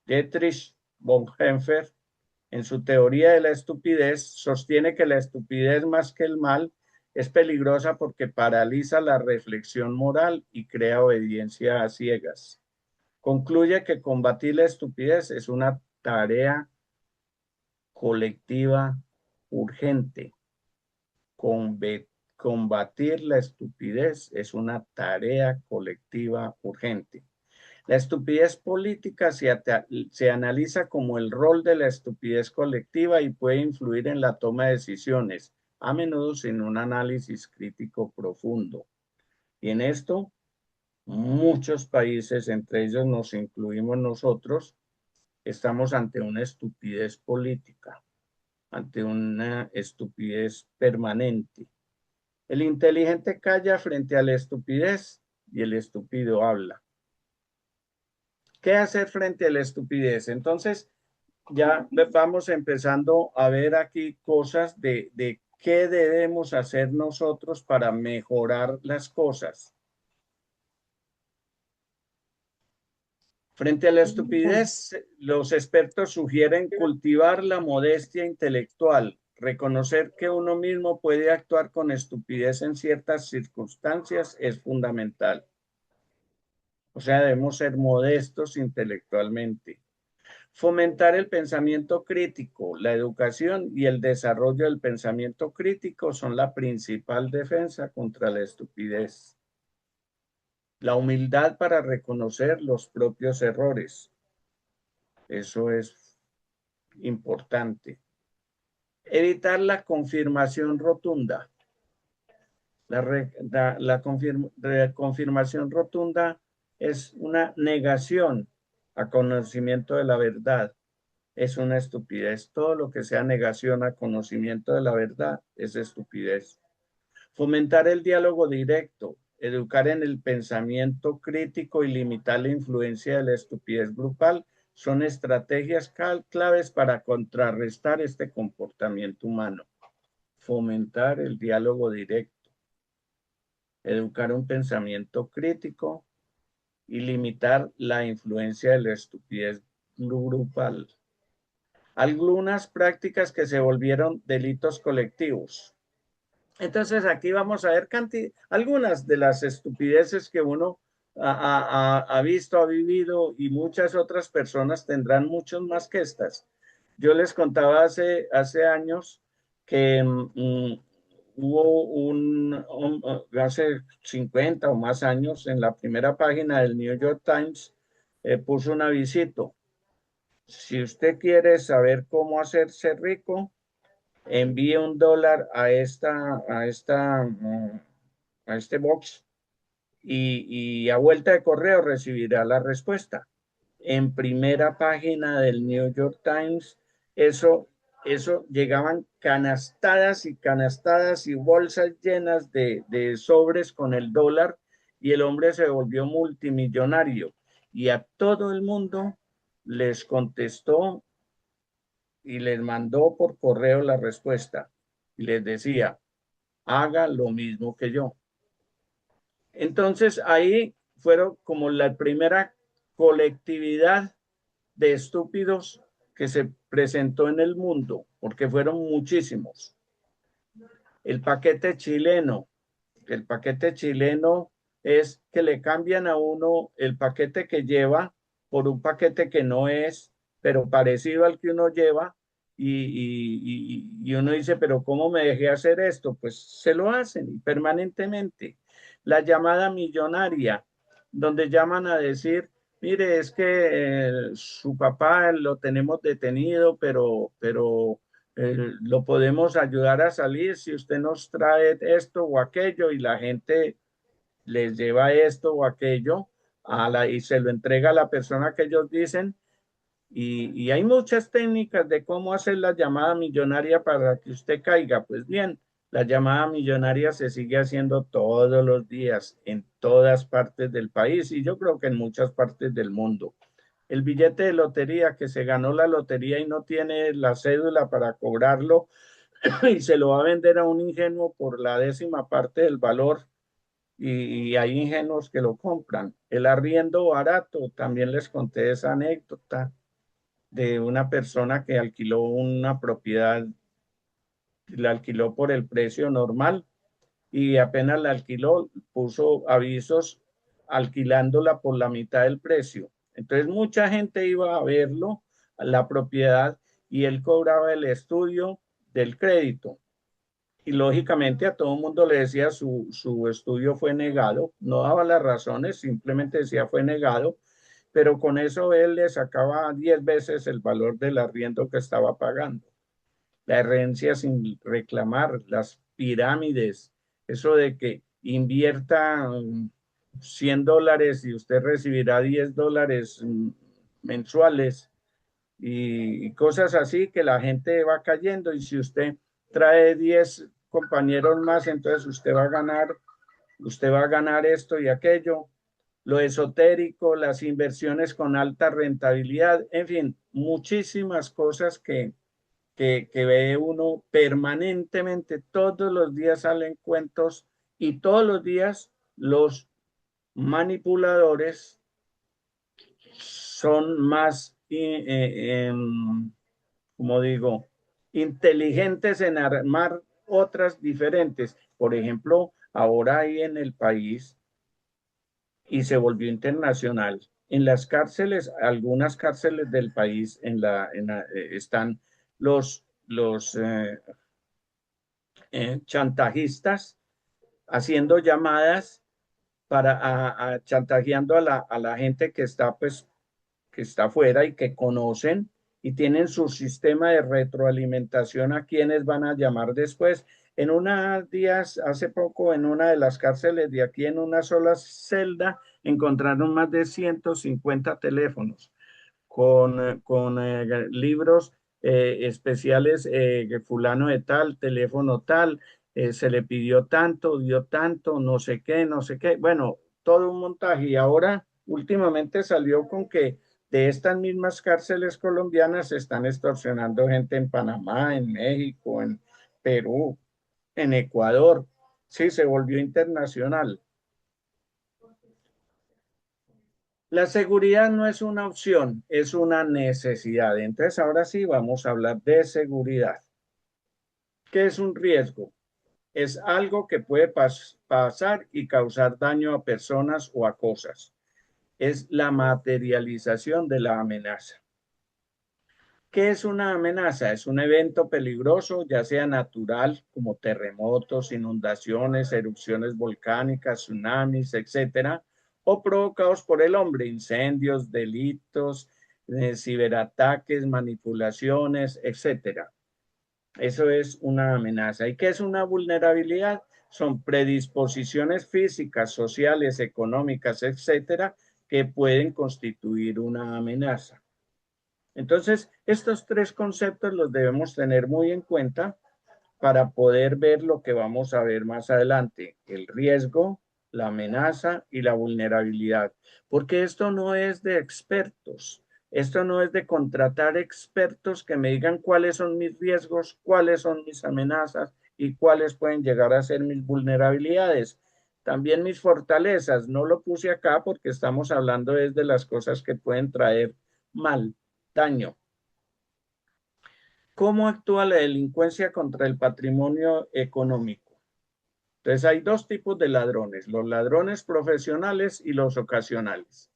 Dietrich Bonhoeffer, en su teoría de la estupidez, sostiene que la estupidez más que el mal es peligrosa porque paraliza la reflexión moral y crea obediencia a ciegas. Concluye que combatir la estupidez es una tarea colectiva urgente. Combatir la estupidez es una tarea colectiva urgente. La estupidez política se analiza como el rol de la estupidez colectiva y puede influir en la toma de decisiones, a menudo sin un análisis crítico profundo. Y en esto, muchos países, entre ellos nos incluimos nosotros, estamos ante una estupidez política, ante una estupidez permanente. El inteligente calla frente a la estupidez y el estúpido habla. ¿Qué hacer frente a la estupidez? Entonces, ya vamos empezando a ver aquí cosas de qué debemos hacer nosotros para mejorar las cosas. Frente a la estupidez, los expertos sugieren cultivar la modestia intelectual, reconocer que uno mismo puede actuar con estupidez en ciertas circunstancias es fundamental. O sea, debemos ser modestos intelectualmente. Fomentar el pensamiento crítico, la educación y el desarrollo del pensamiento crítico son la principal defensa contra la estupidez. La humildad para reconocer los propios errores. Eso es importante. Evitar la confirmación rotunda. La confirmación rotunda es una negación a conocimiento de la verdad. Es una estupidez. Todo lo que sea negación a conocimiento de la verdad es estupidez. Fomentar el diálogo directo, educar en el pensamiento crítico y limitar la influencia de la estupidez grupal son estrategias claves para contrarrestar este comportamiento humano. Fomentar el diálogo directo. educar un pensamiento crítico y limitar la influencia de la estupidez grupal. Algunas prácticas que se volvieron delitos colectivos. Entonces aquí vamos a ver algunas de las estupideces que uno ha visto, ha vivido y muchas otras personas tendrán muchos más que estas. Yo les contaba hace años que hubo hace 50 o más años en la primera página del New York Times puso un avisito. Si usted quiere saber cómo hacerse rico, envíe $1 a este box y a vuelta de correo recibirá la respuesta. En primera página del New York Times, eso, eso llegaban canastadas y canastadas y bolsas llenas de sobres con el dólar y el hombre se volvió multimillonario y a todo el mundo les contestó y les mandó por correo la respuesta y les decía, haga lo mismo que yo. Entonces ahí fueron como la primera colectividad de estúpidos que se presentó en el mundo, porque fueron muchísimos. El paquete chileno, el paquete chileno es que le cambian a uno el paquete que lleva por un paquete que no es, pero parecido al que uno lleva, y uno dice, pero ¿cómo me dejé hacer esto? Pues se lo hacen permanentemente. La llamada millonaria, donde llaman a decir, mire, es que su papá lo tenemos detenido, pero lo podemos ayudar a salir si usted nos trae esto o aquello y la gente les lleva esto o aquello y se lo entrega a la persona que ellos dicen. Y hay muchas técnicas de cómo hacer la llamada millonaria para que usted caiga. Pues bien, la llamada millonaria se sigue haciendo todos los días en todas partes del país y yo creo que en muchas partes del mundo. El billete de lotería que se ganó la lotería y no tiene la cédula para cobrarlo y se lo va a vender a un ingenuo por la 10ª parte del valor y hay ingenuos que lo compran. El arriendo barato, también les conté esa anécdota de una persona que alquiló una propiedad, la alquiló por el precio normal y apenas la alquiló, puso avisos alquilándola por la mitad del precio. Entonces mucha gente iba a verlo, a la propiedad, y él cobraba el estudio del crédito. Y lógicamente a todo el mundo le decía su estudio fue negado, no daba las razones, simplemente decía fue negado, pero con eso él le sacaba 10 veces el valor del arriendo que estaba pagando. La herencia sin reclamar, las pirámides, eso de que invierta $100 y usted recibirá $10 mensuales y cosas así que la gente va cayendo y si usted trae 10 compañeros más, entonces usted va a ganar esto y aquello, lo esotérico, las inversiones con alta rentabilidad, en fin, muchísimas cosas que ve uno permanentemente, todos los días salen cuentos y todos los días los manipuladores son más, como digo, inteligentes en armar otras diferentes. Por ejemplo, ahora hay en el país y se volvió internacional. En las cárceles, algunas cárceles del país, están los chantajistas haciendo llamadas chantajeando a la gente que está, pues, que está afuera y que conocen y tienen su sistema de retroalimentación a quienes van a llamar después. En unos días, hace poco, en una de las cárceles de aquí, en una sola celda, encontraron más de 150 teléfonos con libros especiales, fulano de tal, teléfono tal, se le pidió tanto, dio tanto, no sé qué, no sé qué. Bueno, todo un montaje. Y ahora últimamente salió con que de estas mismas cárceles colombianas se están extorsionando gente en Panamá, en México, en Perú, en Ecuador. Sí, se volvió internacional. La seguridad no es una opción, es una necesidad. Entonces, ahora sí vamos a hablar de seguridad. ¿Qué es un riesgo? Es algo que puede pasar y causar daño a personas o a cosas. Es la materialización de la amenaza. ¿Qué es una amenaza? Es un evento peligroso, ya sea natural, como terremotos, inundaciones, erupciones volcánicas, tsunamis, etcétera, o provocados por el hombre, incendios, delitos, ciberataques, manipulaciones, etcétera. Eso es una amenaza. ¿Y qué es una vulnerabilidad? Son predisposiciones físicas, sociales, económicas, etcétera, que pueden constituir una amenaza. Entonces, estos tres conceptos los debemos tener muy en cuenta para poder ver lo que vamos a ver más adelante, el riesgo, la amenaza y la vulnerabilidad. Porque esto no es de expertos, esto no es de contratar expertos que me digan cuáles son mis riesgos, cuáles son mis amenazas y cuáles pueden llegar a ser mis vulnerabilidades. También mis fortalezas, no lo puse acá porque estamos hablando de las cosas que pueden traer mal, daño. ¿Cómo actúa la delincuencia contra el patrimonio económico? Entonces hay dos tipos de ladrones, los ladrones profesionales y los ocasionales.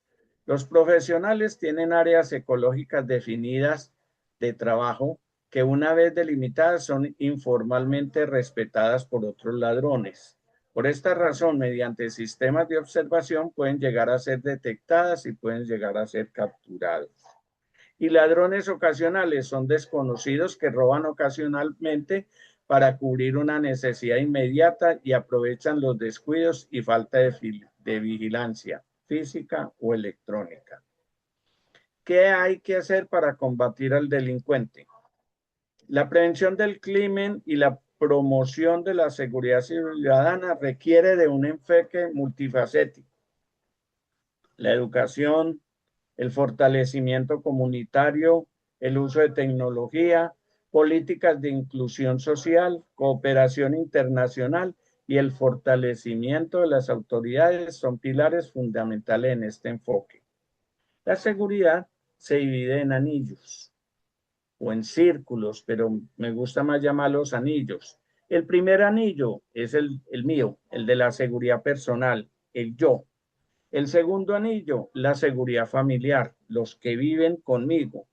Los profesionales tienen áreas ecológicas definidas de trabajo que una vez delimitadas son informalmente respetadas por otros ladrones. Por esta razón, mediante sistemas de observación pueden llegar a ser detectadas y pueden llegar a ser capturados. Y ladrones ocasionales son desconocidos que roban ocasionalmente para cubrir una necesidad inmediata y aprovechan los descuidos y falta de vigilancia física o electrónica. ¿Qué hay que hacer para combatir al delincuente? La prevención del crimen y la promoción de la seguridad ciudadana requiere de un enfoque multifacético. La educación, el fortalecimiento comunitario, el uso de tecnología, políticas de inclusión social, cooperación internacional y el fortalecimiento de las autoridades son pilares fundamentales en este enfoque. La seguridad se divide en anillos o en círculos, pero me gusta más llamarlos anillos. El primer anillo es el mío, el de la seguridad personal, el yo. El segundo anillo, la seguridad familiar, los que viven conmigo.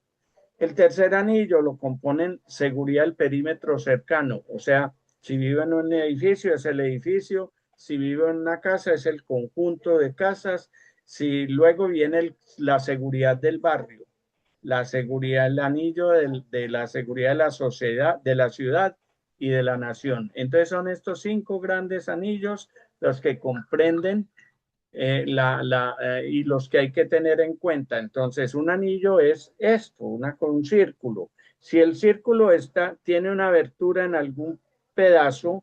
El tercer anillo lo componen seguridad del perímetro cercano, o sea, si vivo en un edificio es el edificio, si vivo en una casa es el conjunto de casas, si luego viene la seguridad del barrio, la seguridad, el anillo de la seguridad de la sociedad, de la ciudad y de la nación. Entonces son estos cinco grandes anillos los que comprenden y los que hay que tener en cuenta. Entonces, un anillo es esto, un círculo. Si el círculo tiene una abertura en algún pedazo,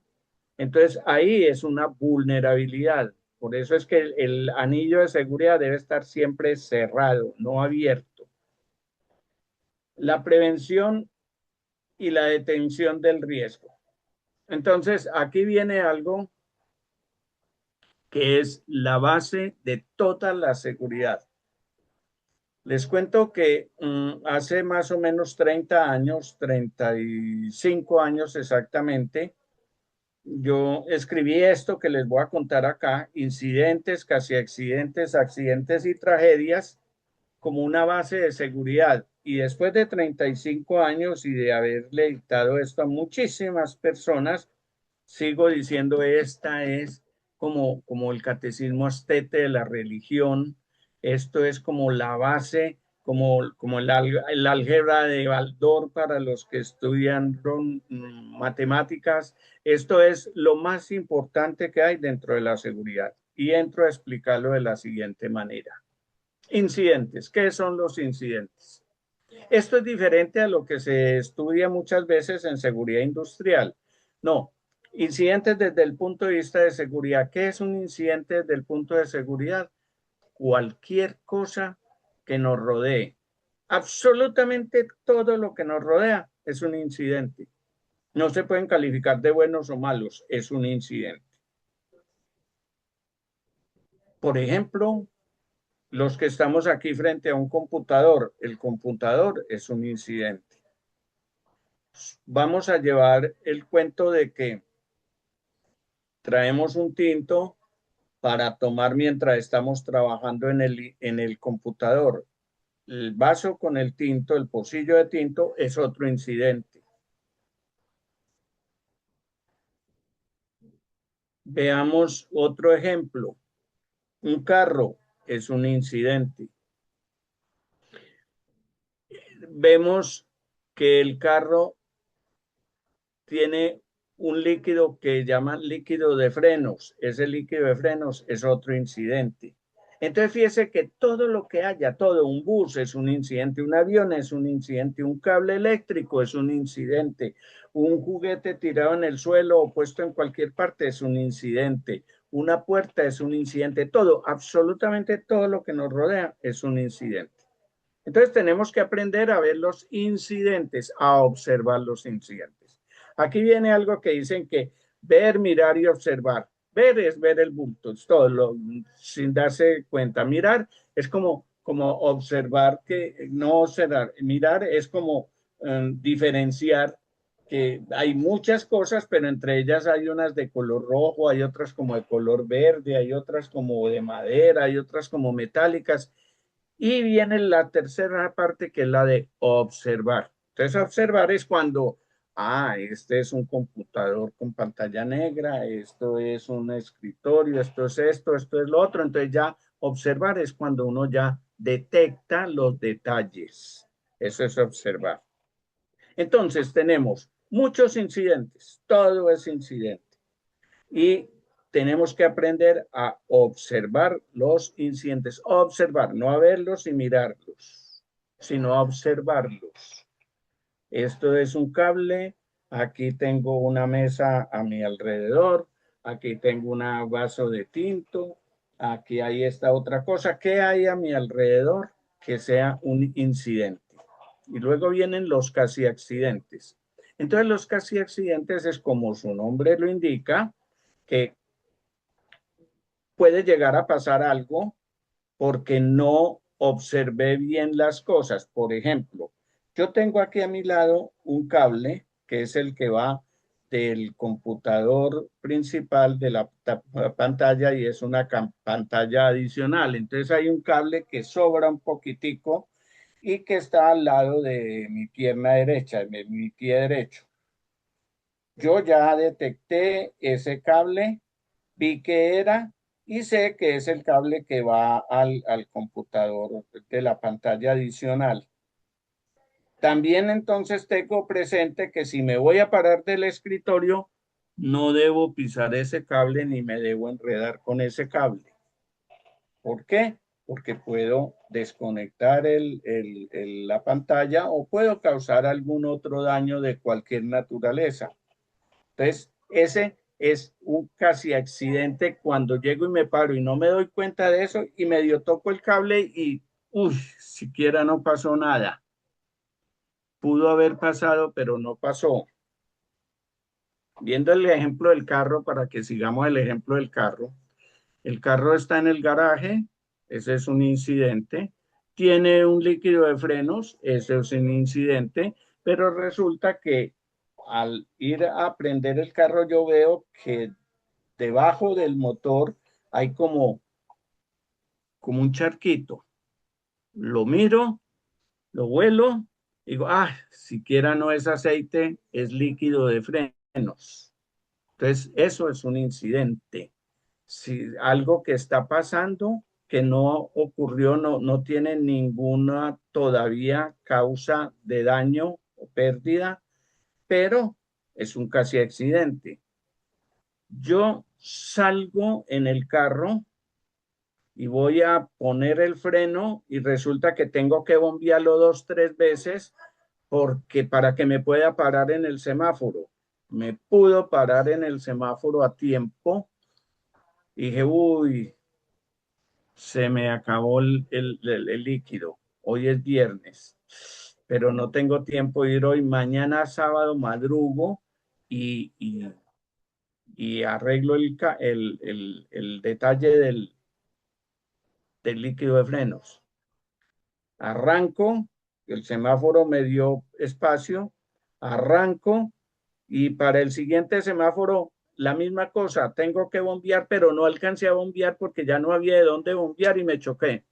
entonces ahí es una vulnerabilidad. Por eso es que el anillo de seguridad debe estar siempre cerrado, no abierto. La prevención y la detención del riesgo. Entonces, aquí viene algo que es la base de toda la seguridad. Les cuento que hace más o menos 30 años, 35 años exactamente, yo escribí esto que les voy a contar acá, incidentes, casi accidentes, accidentes y tragedias como una base de seguridad. Y después de 35 años y de haberle dictado esto a muchísimas personas, sigo diciendo, esta es como el catecismo astete de la religión, esto es como la base, como el álgebra de Baldor para los que estudian matemáticas, esto es lo más importante que hay dentro de la seguridad. Y entro a explicarlo de la siguiente manera. Incidentes, ¿qué son los incidentes? Esto es diferente a lo que se estudia muchas veces en seguridad industrial. No, incidentes desde el punto de vista de seguridad. ¿Qué es un incidente desde el punto de seguridad? Cualquier cosa que nos rodee. Absolutamente todo lo que nos rodea es un incidente. No se pueden calificar de buenos o malos, es un incidente. Por ejemplo, los que estamos aquí frente a un computador, el computador es un incidente. Vamos a llevar el cuento de que traemos un tinto para tomar mientras estamos trabajando en el computador. El vaso con el tinto, el pocillo de tinto, es otro incidente. Veamos otro ejemplo. Un carro es un incidente. Vemos que el carro tiene un líquido que llaman líquido de frenos. Ese líquido de frenos es otro incidente. Entonces fíjese que todo lo que haya, todo, un bus es un incidente, un avión es un incidente, un cable eléctrico es un incidente, un juguete tirado en el suelo o puesto en cualquier parte es un incidente, una puerta es un incidente, todo, absolutamente todo lo que nos rodea es un incidente. Entonces tenemos que aprender a ver los incidentes, a observar los incidentes. Aquí viene algo que dicen que ver, mirar y observar. Ver es ver el bulto, es todo, sin darse cuenta. Mirar es como observar que no observar. Mirar es como diferenciar que hay muchas cosas, pero entre ellas hay unas de color rojo, hay otras como de color verde, hay otras como de madera, hay otras como metálicas. Y viene la tercera parte que es la de observar. Entonces, observar es cuando, este es un computador con pantalla negra, esto es un escritorio, esto es lo otro. Entonces, ya observar es cuando uno ya detecta los detalles. Eso es observar. Entonces, tenemos muchos incidentes, todo es incidente. Y tenemos que aprender a observar los incidentes, observar, no a verlos y mirarlos, sino a observarlos. Esto es un cable, aquí tengo una mesa a mi alrededor, aquí tengo un vaso de tinto, aquí hay esta otra cosa. ¿Qué hay a mi alrededor que sea un incidente? Y luego vienen los casi accidentes. Entonces los casi accidentes es como su nombre lo indica, que puede llegar a pasar algo porque no observé bien las cosas. Por ejemplo, yo tengo aquí a mi lado un cable que es el que va del computador principal de la pantalla y es una pantalla adicional. Entonces hay un cable que sobra un poquitico y que está al lado de mi pierna derecha, de mi pie derecho. Yo ya detecté ese cable, vi que era y sé que es el cable que va al computador de la pantalla adicional. También entonces tengo presente que si me voy a parar del escritorio, no debo pisar ese cable ni me debo enredar con ese cable. ¿Por qué? Porque puedo desconectar la pantalla o puedo causar algún otro daño de cualquier naturaleza. Entonces, ese es un casi accidente cuando llego y me paro y no me doy cuenta de eso y medio toco el cable y, uy, siquiera no pasó nada. Pudo haber pasado, pero no pasó. Viendo el ejemplo del carro, para que sigamos el ejemplo del carro, el carro está en el garaje, ese es un incidente. Tiene un líquido de frenos, ese es un incidente, pero resulta que al ir a prender el carro yo veo que debajo del motor hay como un charquito. Lo miro, lo huelo, digo, siquiera no es aceite, es líquido de frenos. Entonces, eso es un incidente. Si algo que está pasando, que no ocurrió, no tiene ninguna todavía causa de daño o pérdida, pero es un casi accidente. Yo salgo en el carro y voy a poner el freno y resulta que tengo que bombearlo 2, 3 veces porque para que me pueda parar en el semáforo. Me pudo parar en el semáforo a tiempo. Dije, uy, se me acabó el líquido. Hoy es viernes, pero no tengo tiempo de ir hoy. Mañana sábado madrugo y, y arreglo el detalle del líquido de frenos. Arranco, el semáforo me dio espacio, arranco y para el siguiente semáforo la misma cosa, tengo que bombear, pero no alcancé a bombear porque ya no había de dónde bombear y me choqué.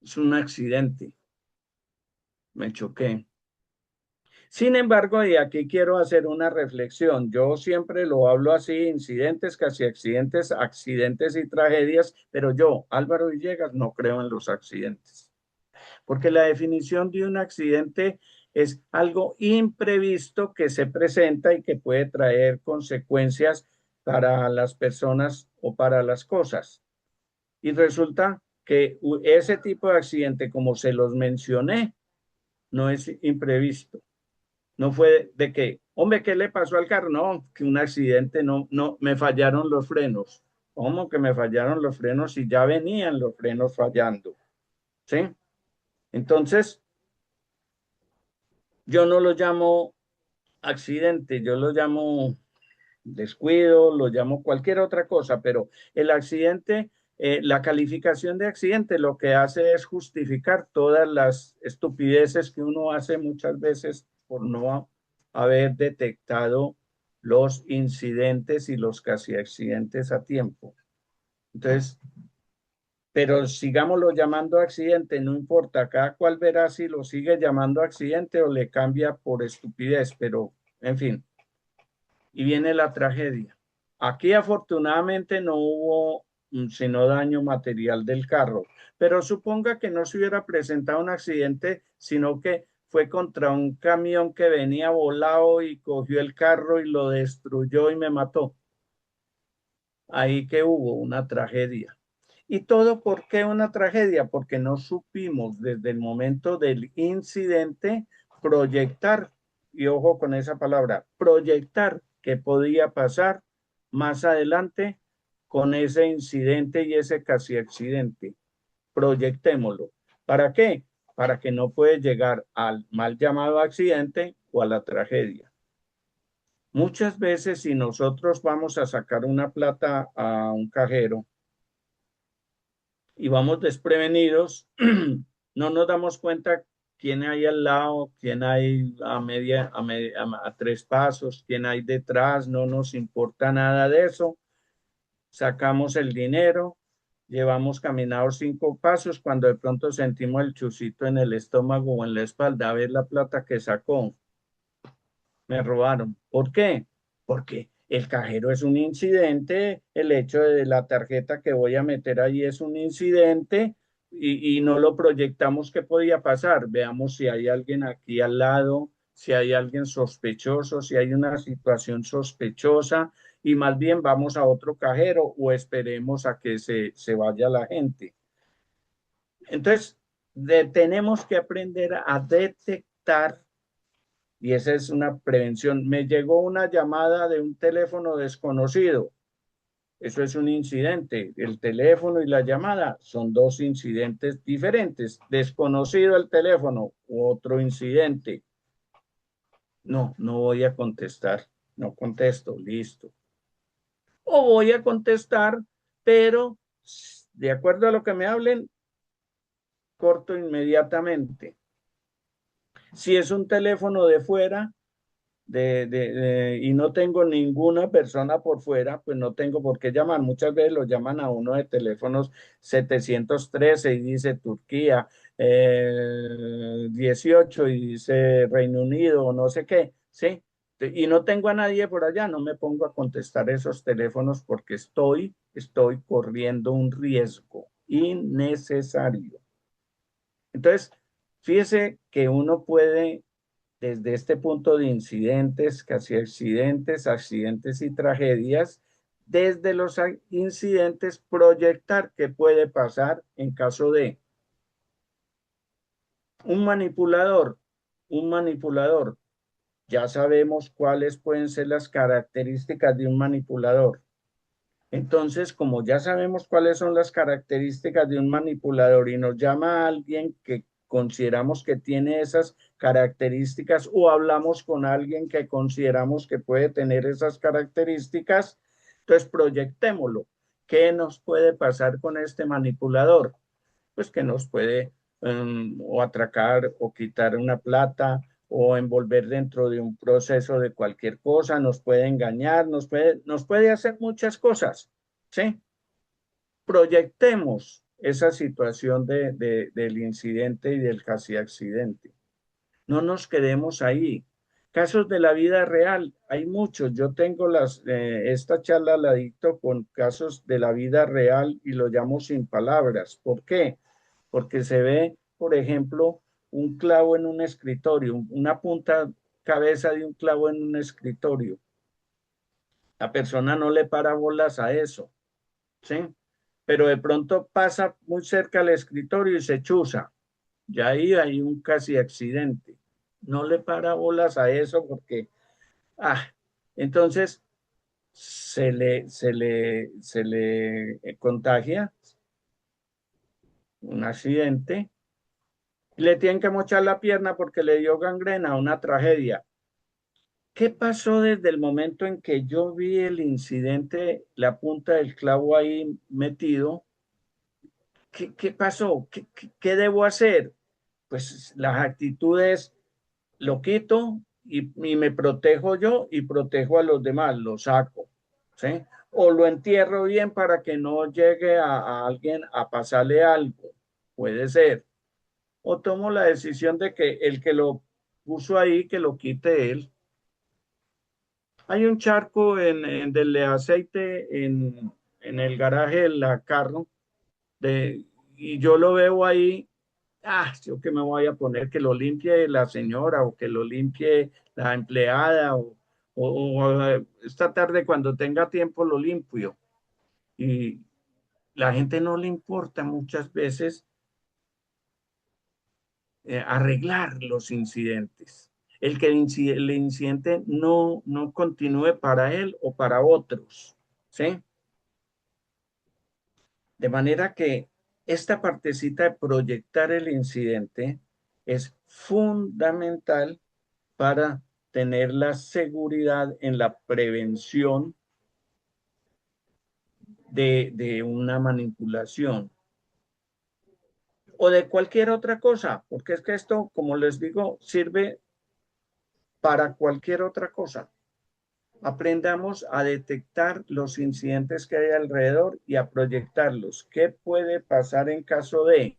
Es un accidente, me choqué. Sin embargo, y aquí quiero hacer una reflexión. Yo siempre lo hablo así, incidentes, casi accidentes, accidentes y tragedias, pero yo, Álvaro Villegas, no creo en los accidentes. Porque la definición de un accidente es algo imprevisto que se presenta y que puede traer consecuencias para las personas o para las cosas. Y resulta que ese tipo de accidente, como se los mencioné, no es imprevisto. No fue de que, hombre, ¿qué le pasó al carro? No, que un accidente, no, me fallaron los frenos. ¿Cómo que me fallaron los frenos si ya venían los frenos fallando? ¿Sí? Entonces, yo no lo llamo accidente, yo lo llamo descuido, lo llamo cualquier otra cosa, pero el accidente, la calificación de accidente lo que hace es justificar todas las estupideces que uno hace muchas veces por no haber detectado los incidentes y los casi accidentes a tiempo. Entonces, pero sigámoslo llamando accidente, no importa, cada cual verá si lo sigue llamando accidente o le cambia por estupidez, pero en fin, y viene la tragedia. Aquí afortunadamente no hubo sino daño material del carro, pero suponga que no se hubiera presentado un accidente, sino que fue contra un camión que venía volado y cogió el carro y lo destruyó y me mató. Ahí que hubo una tragedia. ¿Y todo por qué una tragedia? Porque no supimos desde el momento del incidente proyectar, y ojo con esa palabra, proyectar qué podía pasar más adelante con ese incidente y ese casi accidente. Proyectémoslo. ¿Para qué? Para que no puede llegar al mal llamado accidente o a la tragedia. Muchas veces si nosotros vamos a sacar una plata a un cajero, y vamos desprevenidos, no nos damos cuenta quién hay al lado, quién hay a 3 pasos, quién hay detrás, no nos importa nada de eso. Sacamos el dinero, llevamos caminados 5 pasos, cuando de pronto sentimos el chusito en el estómago o en la espalda, a ver la plata que sacó. Me robaron. ¿Por qué? Porque el cajero es un incidente, el hecho de la tarjeta que voy a meter ahí es un incidente y no lo proyectamos que podía pasar. Veamos si hay alguien aquí al lado, si hay alguien sospechoso, si hay una situación sospechosa y más bien vamos a otro cajero o esperemos a que se vaya la gente. Entonces, tenemos que aprender a detectar y esa es una prevención. Me llegó una llamada de un teléfono desconocido. Eso es un incidente. El teléfono y la llamada son dos incidentes diferentes. Desconocido el teléfono, otro incidente. No voy a contestar. No contesto, listo. O voy a contestar, pero de acuerdo a lo que me hablen, corto inmediatamente. Si es un teléfono de fuera, y no tengo ninguna persona por fuera, pues no tengo por qué llamar. Muchas veces lo llaman a uno de teléfonos 713 y dice Turquía, 18 y dice Reino Unido o no sé qué, ¿sí? Y no tengo a nadie por allá, no me pongo a contestar esos teléfonos porque estoy corriendo un riesgo innecesario. Entonces, fíjese que uno puede desde este punto de incidentes, casi accidentes, accidentes y tragedias, desde los incidentes proyectar qué puede pasar en caso de un manipulador, un manipulador. Ya sabemos cuáles pueden ser las características de un manipulador. Entonces, como ya sabemos cuáles son las características de un manipulador y nos llama a alguien que consideramos que tiene esas características o hablamos con alguien que consideramos que puede tener esas características, entonces proyectémoslo. ¿Qué nos puede pasar con este manipulador? Pues que nos puede o atracar o quitar una plata o envolver dentro de un proceso de cualquier cosa, nos puede engañar, nos puede hacer muchas cosas, ¿sí? Proyectemos esa situación del incidente y del casi accidente. No nos quedemos ahí. Casos de la vida real, hay muchos. Yo tengo esta charla la dicto con casos de la vida real y lo llamo sin palabras. ¿Por qué? Porque se ve, por ejemplo, un clavo en un escritorio, una punta cabeza de un clavo en un escritorio. La persona no le para bolas a eso, ¿sí? Pero de pronto pasa muy cerca al escritorio y se chuza. Ya ahí hay un casi accidente. No le para bolas a eso porque, ah, entonces se le contagia un accidente y le tienen que mochar la pierna porque le dio gangrena, una tragedia. ¿Qué pasó desde el momento en que yo vi el incidente, la punta del clavo ahí metido? ¿Qué pasó? ¿Qué debo hacer? Pues las actitudes, lo quito y me protejo yo y protejo a los demás, lo saco, ¿sí? O lo entierro bien para que no llegue a alguien a pasarle algo, puede ser. O tomo la decisión de que el que lo puso ahí, que lo quite él. Hay un charco de aceite en el garaje del carro y yo lo veo ahí. Yo que me voy a poner que lo limpie la señora o que lo limpie la empleada o esta tarde cuando tenga tiempo lo limpio. Y la gente no le importa muchas veces arreglar los incidentes. El incidente no continúe para él o para otros, ¿sí? De manera que esta partecita de proyectar el incidente es fundamental para tener la seguridad en la prevención de una manipulación o de cualquier otra cosa, porque es que esto, como les digo, sirve para cualquier otra cosa. Aprendamos a detectar los incidentes que hay alrededor y a proyectarlos. ¿Qué puede pasar en caso de?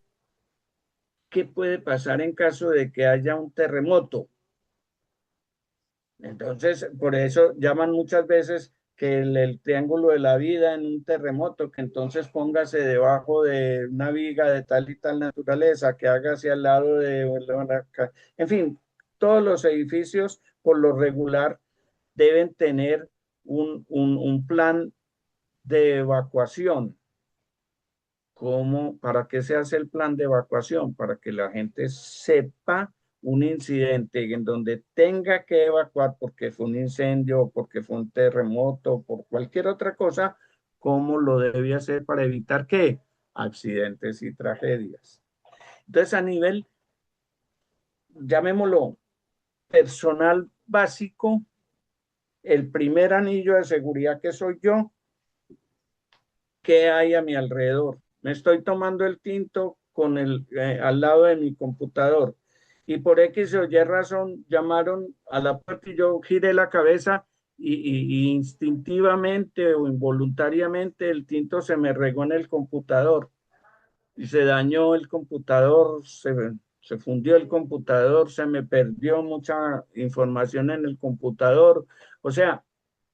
¿Qué puede pasar en caso de que haya un terremoto? Entonces, por eso llaman muchas veces que el triángulo de la vida en un terremoto, que entonces póngase debajo de una viga de tal y tal naturaleza, que haga hacia el lado en fin, todos los edificios por lo regular deben tener un plan de evacuación. ¿Para qué se hace el plan de evacuación? Para que la gente sepa un incidente en donde tenga que evacuar porque fue un incendio, porque fue un terremoto, por cualquier otra cosa, cómo lo debe hacer para evitar qué accidentes y tragedias. Entonces, a nivel, llamémoslo, personal básico, el primer anillo de seguridad que soy yo, ¿qué hay a mi alrededor? Me estoy tomando el tinto al lado de mi computador y por X o Y razón llamaron a la puerta y yo giré la cabeza y instintivamente o involuntariamente el tinto se me regó en el computador y se dañó el computador, se fundió el computador, se me perdió mucha información en el computador. O sea,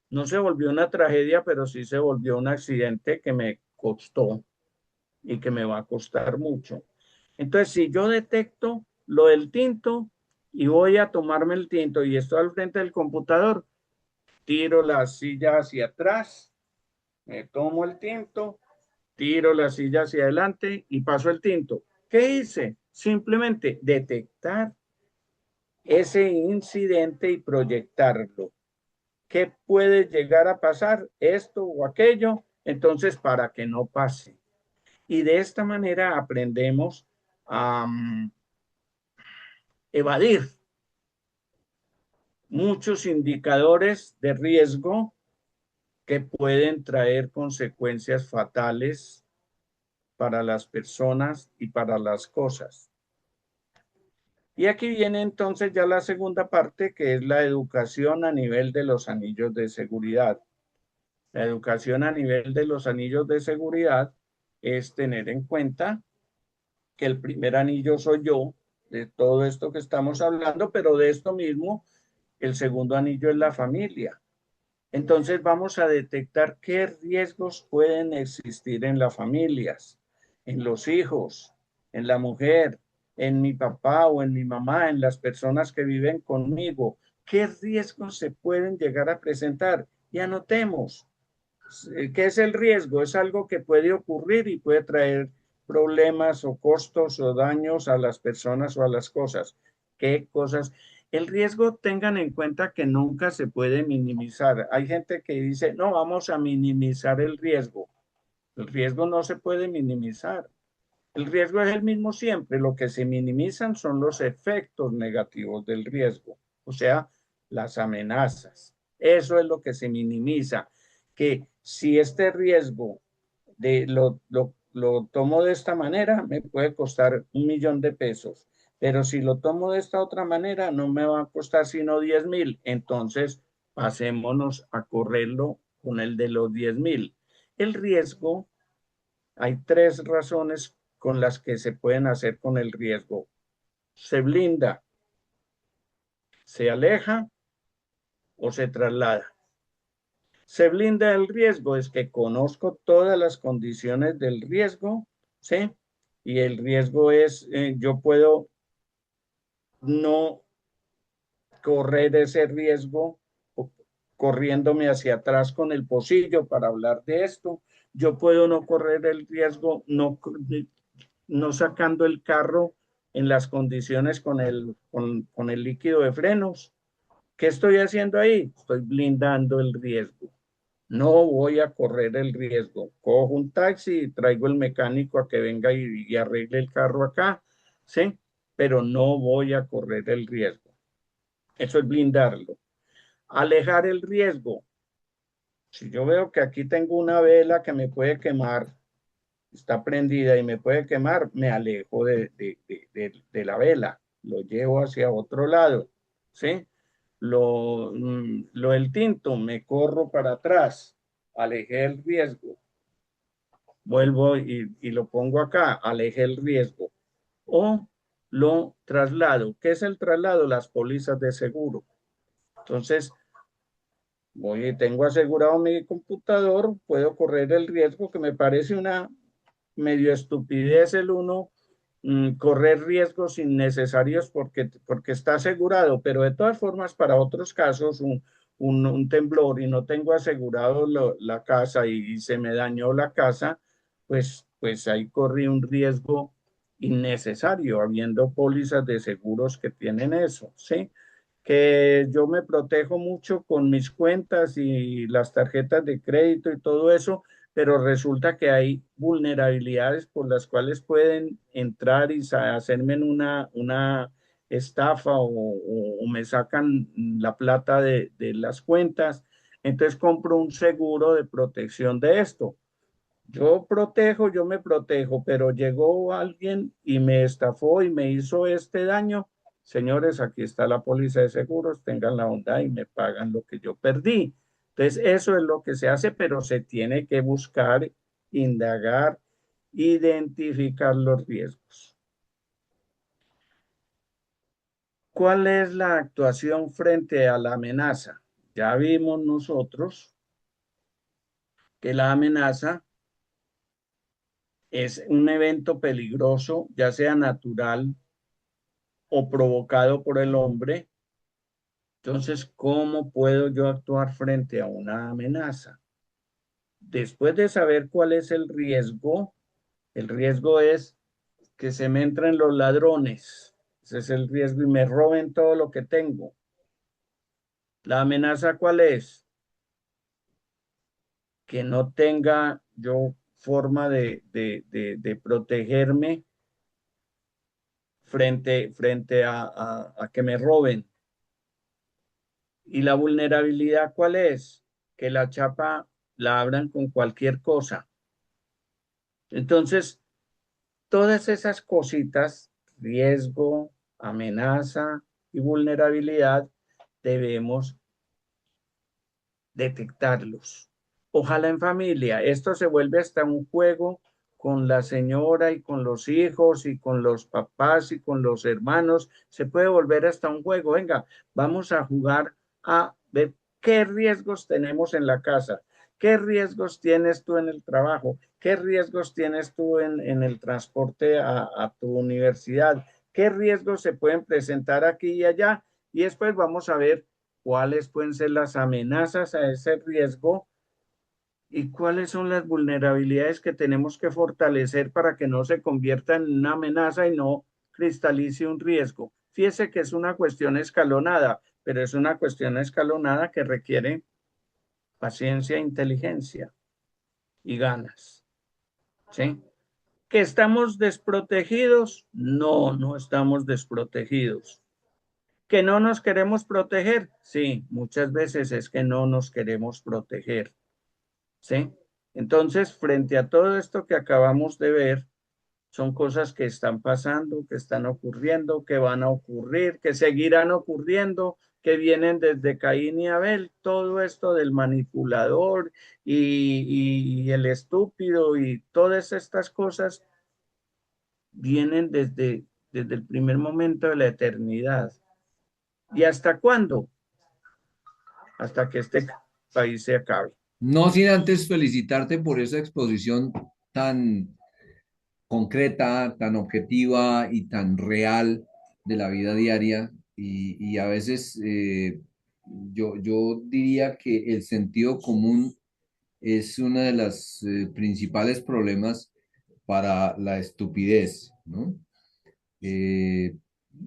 no se volvió una tragedia, pero sí se volvió un accidente que me costó y que me va a costar mucho. Entonces, si yo detecto lo del tinto y voy a tomarme el tinto y estoy al frente del computador, tiro la silla hacia atrás, me tomo el tinto, tiro la silla hacia adelante y paso el tinto. ¿Qué hice? Simplemente detectar ese incidente y proyectarlo. ¿Qué puede llegar a pasar? Esto o aquello. Entonces, para que no pase. Y de esta manera aprendemos a evadir muchos indicadores de riesgo que pueden traer consecuencias fatales para las personas y para las cosas. Y aquí viene entonces ya la segunda parte, que es la educación a nivel de los anillos de seguridad. La educación a nivel de los anillos de seguridad es tener en cuenta que el primer anillo soy yo, de todo esto que estamos hablando, pero de esto mismo, el segundo anillo es la familia. Entonces vamos a detectar qué riesgos pueden existir en las familias, en los hijos, en la mujer, en mi papá o en mi mamá, en las personas que viven conmigo. ¿Qué riesgos se pueden llegar a presentar? Y anotemos. ¿Qué es el riesgo? Es algo que puede ocurrir y puede traer problemas o costos o daños a las personas o a las cosas. ¿Qué cosas? El riesgo, tengan en cuenta que nunca se puede minimizar. Hay gente que dice, no, vamos a minimizar el riesgo. El riesgo no se puede minimizar. El riesgo es el mismo siempre. Lo que se minimizan son los efectos negativos del riesgo, o sea, las amenazas. Eso es lo que se minimiza. Que si este riesgo lo tomo de esta manera, me puede costar 1.000.000 de pesos. Pero si lo tomo de esta otra manera, no me va a costar sino 10.000. Entonces, pasémonos a correrlo con el de los 10.000. El riesgo, hay tres razones con las que se pueden hacer con el riesgo. Se blinda, se aleja o se traslada. Se blinda el riesgo, es que conozco todas las condiciones del riesgo, ¿sí? Y el riesgo es, yo puedo no correr ese riesgo corriéndome hacia atrás con el pocillo para hablar de esto. Yo puedo no correr el riesgo, no sacando el carro en las condiciones con el líquido de frenos. ¿Qué estoy haciendo ahí? Estoy blindando el riesgo. No voy a correr el riesgo. Cojo un taxi y traigo el mecánico a que venga y arregle el carro acá, ¿sí? Pero no voy a correr el riesgo. Eso es blindarlo. Alejar el riesgo. Si yo veo que aquí tengo una vela que me puede quemar, está prendida y me puede quemar, me alejo de la vela, lo llevo hacia otro lado, ¿sí? Lo del tinto, me corro para atrás, alejé el riesgo, vuelvo y lo pongo acá, alejé el riesgo. O lo traslado. ¿Qué es el traslado? Las pólizas de seguro. Entonces, voy, tengo asegurado mi computador, puedo correr el riesgo, que me parece una medio estupidez el uno correr riesgos innecesarios porque está asegurado, pero de todas formas para otros casos, un temblor y no tengo asegurado la casa y se me dañó la casa, pues ahí corrí un riesgo innecesario, habiendo pólizas de seguros que tienen eso, ¿sí? Que yo me protejo mucho con mis cuentas y las tarjetas de crédito y todo eso, pero resulta que hay vulnerabilidades por las cuales pueden entrar y hacerme una estafa o me sacan la plata de las cuentas. Entonces compro un seguro de protección de esto. Yo protejo, yo me protejo, pero llegó alguien y me estafó y me hizo este daño. Señores, aquí está la póliza de seguros, tengan la bondad y me pagan lo que yo perdí. Entonces, eso es lo que se hace, pero se tiene que buscar, indagar, identificar los riesgos. ¿Cuál es la actuación frente a la amenaza? Ya vimos nosotros que la amenaza es un evento peligroso, ya sea natural o provocado por el hombre. Entonces, ¿cómo puedo yo actuar frente a una amenaza? Después de saber cuál es el riesgo es que se me entren los ladrones. Ese es el riesgo y me roben todo lo que tengo. ¿La amenaza cuál es? Que no tenga yo forma de protegerme frente a que me roben. ¿Y la vulnerabilidad cuál es? Que la chapa la abran con cualquier cosa. Entonces, todas esas cositas, riesgo, amenaza y vulnerabilidad, debemos detectarlos. Ojalá en familia. Esto se vuelve hasta un juego con la señora y con los hijos y con los papás y con los hermanos. Se puede volver hasta un juego. Venga, vamos a jugar a ver qué riesgos tenemos en la casa. ¿Qué riesgos tienes tú en el trabajo? ¿Qué riesgos tienes tú en el transporte a tu universidad? ¿Qué riesgos se pueden presentar aquí y allá? Y después vamos a ver cuáles pueden ser las amenazas a ese riesgo y cuáles son las vulnerabilidades que tenemos que fortalecer para que no se convierta en una amenaza y no cristalice un riesgo. Fíjese que es una cuestión escalonada, pero es una cuestión escalonada que requiere paciencia, inteligencia y ganas. ¿Sí? ¿Que estamos desprotegidos? No, no estamos desprotegidos. ¿Que no nos queremos proteger? Sí, muchas veces es que no nos queremos proteger. ¿Sí? Entonces, frente a todo esto que acabamos de ver, son cosas que están pasando, que están ocurriendo, que van a ocurrir, que seguirán ocurriendo, que vienen desde Caín y Abel, todo esto del manipulador y el estúpido y todas estas cosas vienen desde el primer momento de la eternidad. ¿Y hasta cuándo? Hasta que este país se acabe. No sin antes felicitarte por esa exposición tan concreta, tan objetiva y tan real de la vida diaria. Y a veces yo diría que el sentido común es uno de los principales problemas para la estupidez, ¿no? Eh,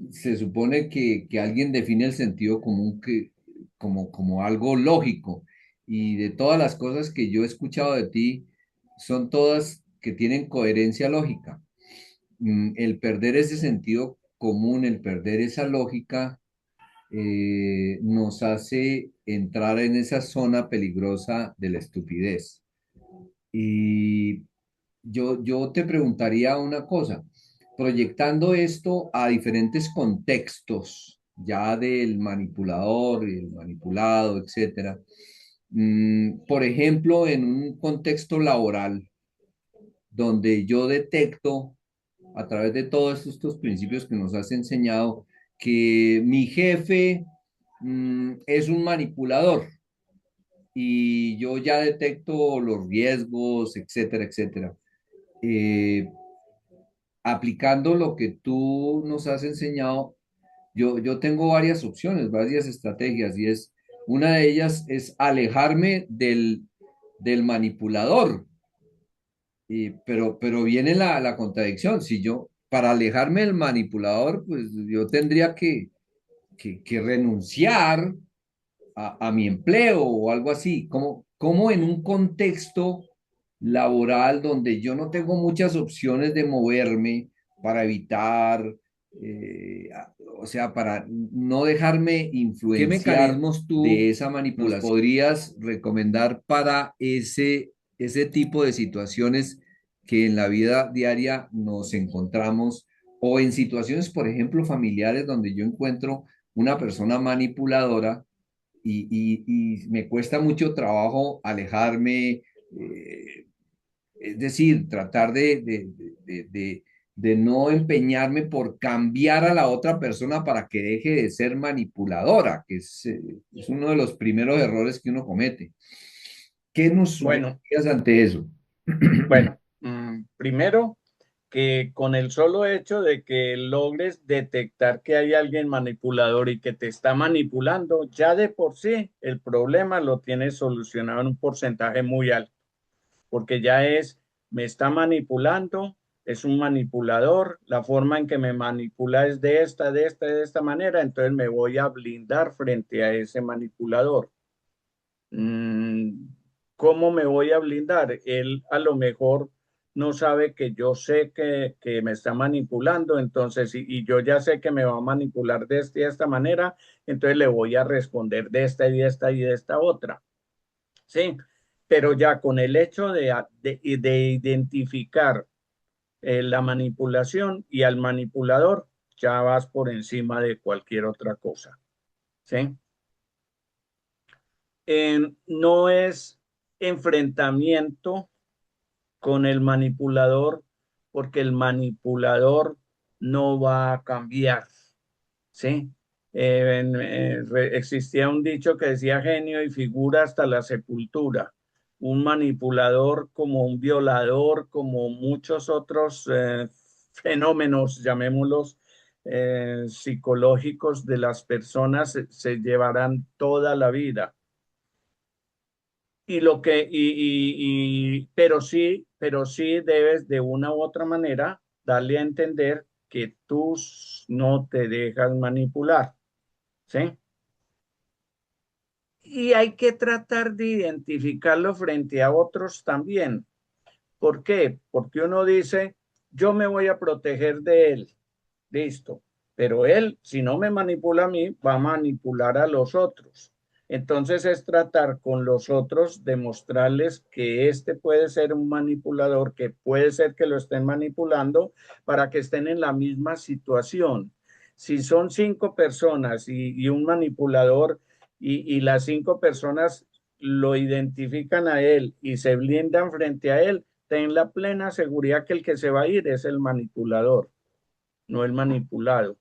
Se supone que alguien define el sentido común como algo lógico, y de todas las cosas que yo he escuchado de ti, son todas que tienen coherencia lógica. El perder ese sentido común, el perder esa lógica, nos hace entrar en esa zona peligrosa de la estupidez. Y yo te preguntaría una cosa, proyectando esto a diferentes contextos, ya del manipulador, el manipulado, etcétera. Por ejemplo, en un contexto laboral, donde yo detecto a través de todos estos principios que nos has enseñado, que mi jefe es un manipulador, y yo ya detecto los riesgos, etcétera, etcétera. Eh, Aplicando lo que tú nos has enseñado, yo tengo varias opciones, varias estrategias, y una de ellas es alejarme del manipulador. Pero viene la contradicción. Si yo, para alejarme del manipulador, pues yo tendría que renunciar a mi empleo o algo así, como en un contexto laboral donde yo no tengo muchas opciones de moverme para evitar, o sea, para no dejarme ¿Qué influenciar mecanismos de tú esa nos manipulación podrías recomendar para ese tipo de situaciones que en la vida diaria nos encontramos, o en situaciones, por ejemplo, familiares, donde yo encuentro una persona manipuladora y me cuesta mucho trabajo alejarme, es decir, tratar de no empeñarme por cambiar a la otra persona para que deje de ser manipuladora, que es uno de los primeros errores que uno comete? ¿Qué nos Bueno, sugerirías ante eso? bueno, primero que con el solo hecho de que logres detectar que hay alguien manipulador y que te está manipulando, ya de por sí el problema lo tienes solucionado en un porcentaje muy alto, porque ya me está manipulando, es un manipulador, la forma en que me manipula es de esta manera, entonces me voy a blindar frente a ese manipulador. Mm, ¿Cómo me voy a blindar? Él a lo mejor no sabe que yo sé que me está manipulando, entonces, y yo ya sé que me va a manipular de esta y de esta manera, entonces le voy a responder de esta y de esta y de esta otra. ¿Sí? pero ya con el hecho de identificar la manipulación y al manipulador, ya vas por encima de cualquier otra cosa, ¿sí? No es enfrentamiento con el manipulador porque el manipulador no va a cambiar, ¿sí? Existía un dicho que decía genio y figura hasta la sepultura. Un manipulador como un violador, como muchos otros fenómenos, llamémoslos, psicológicos de las personas, se llevarán toda la vida. Pero sí debes de una u otra manera darle a entender que tú no te dejas manipular, ¿sí? Y hay que tratar de identificarlo frente a otros también. ¿Por qué? Porque uno dice, yo me voy a proteger de él, listo, pero él, si no me manipula a mí, va a manipular a los otros. Entonces es tratar con los otros, demostrarles que este puede ser un manipulador, que puede ser que lo estén manipulando para que estén en la misma situación. Si son 5 personas y un manipulador y las 5 personas lo identifican a él y se blindan frente a él, ten la plena seguridad que el que se va a ir es el manipulador, no el manipulado.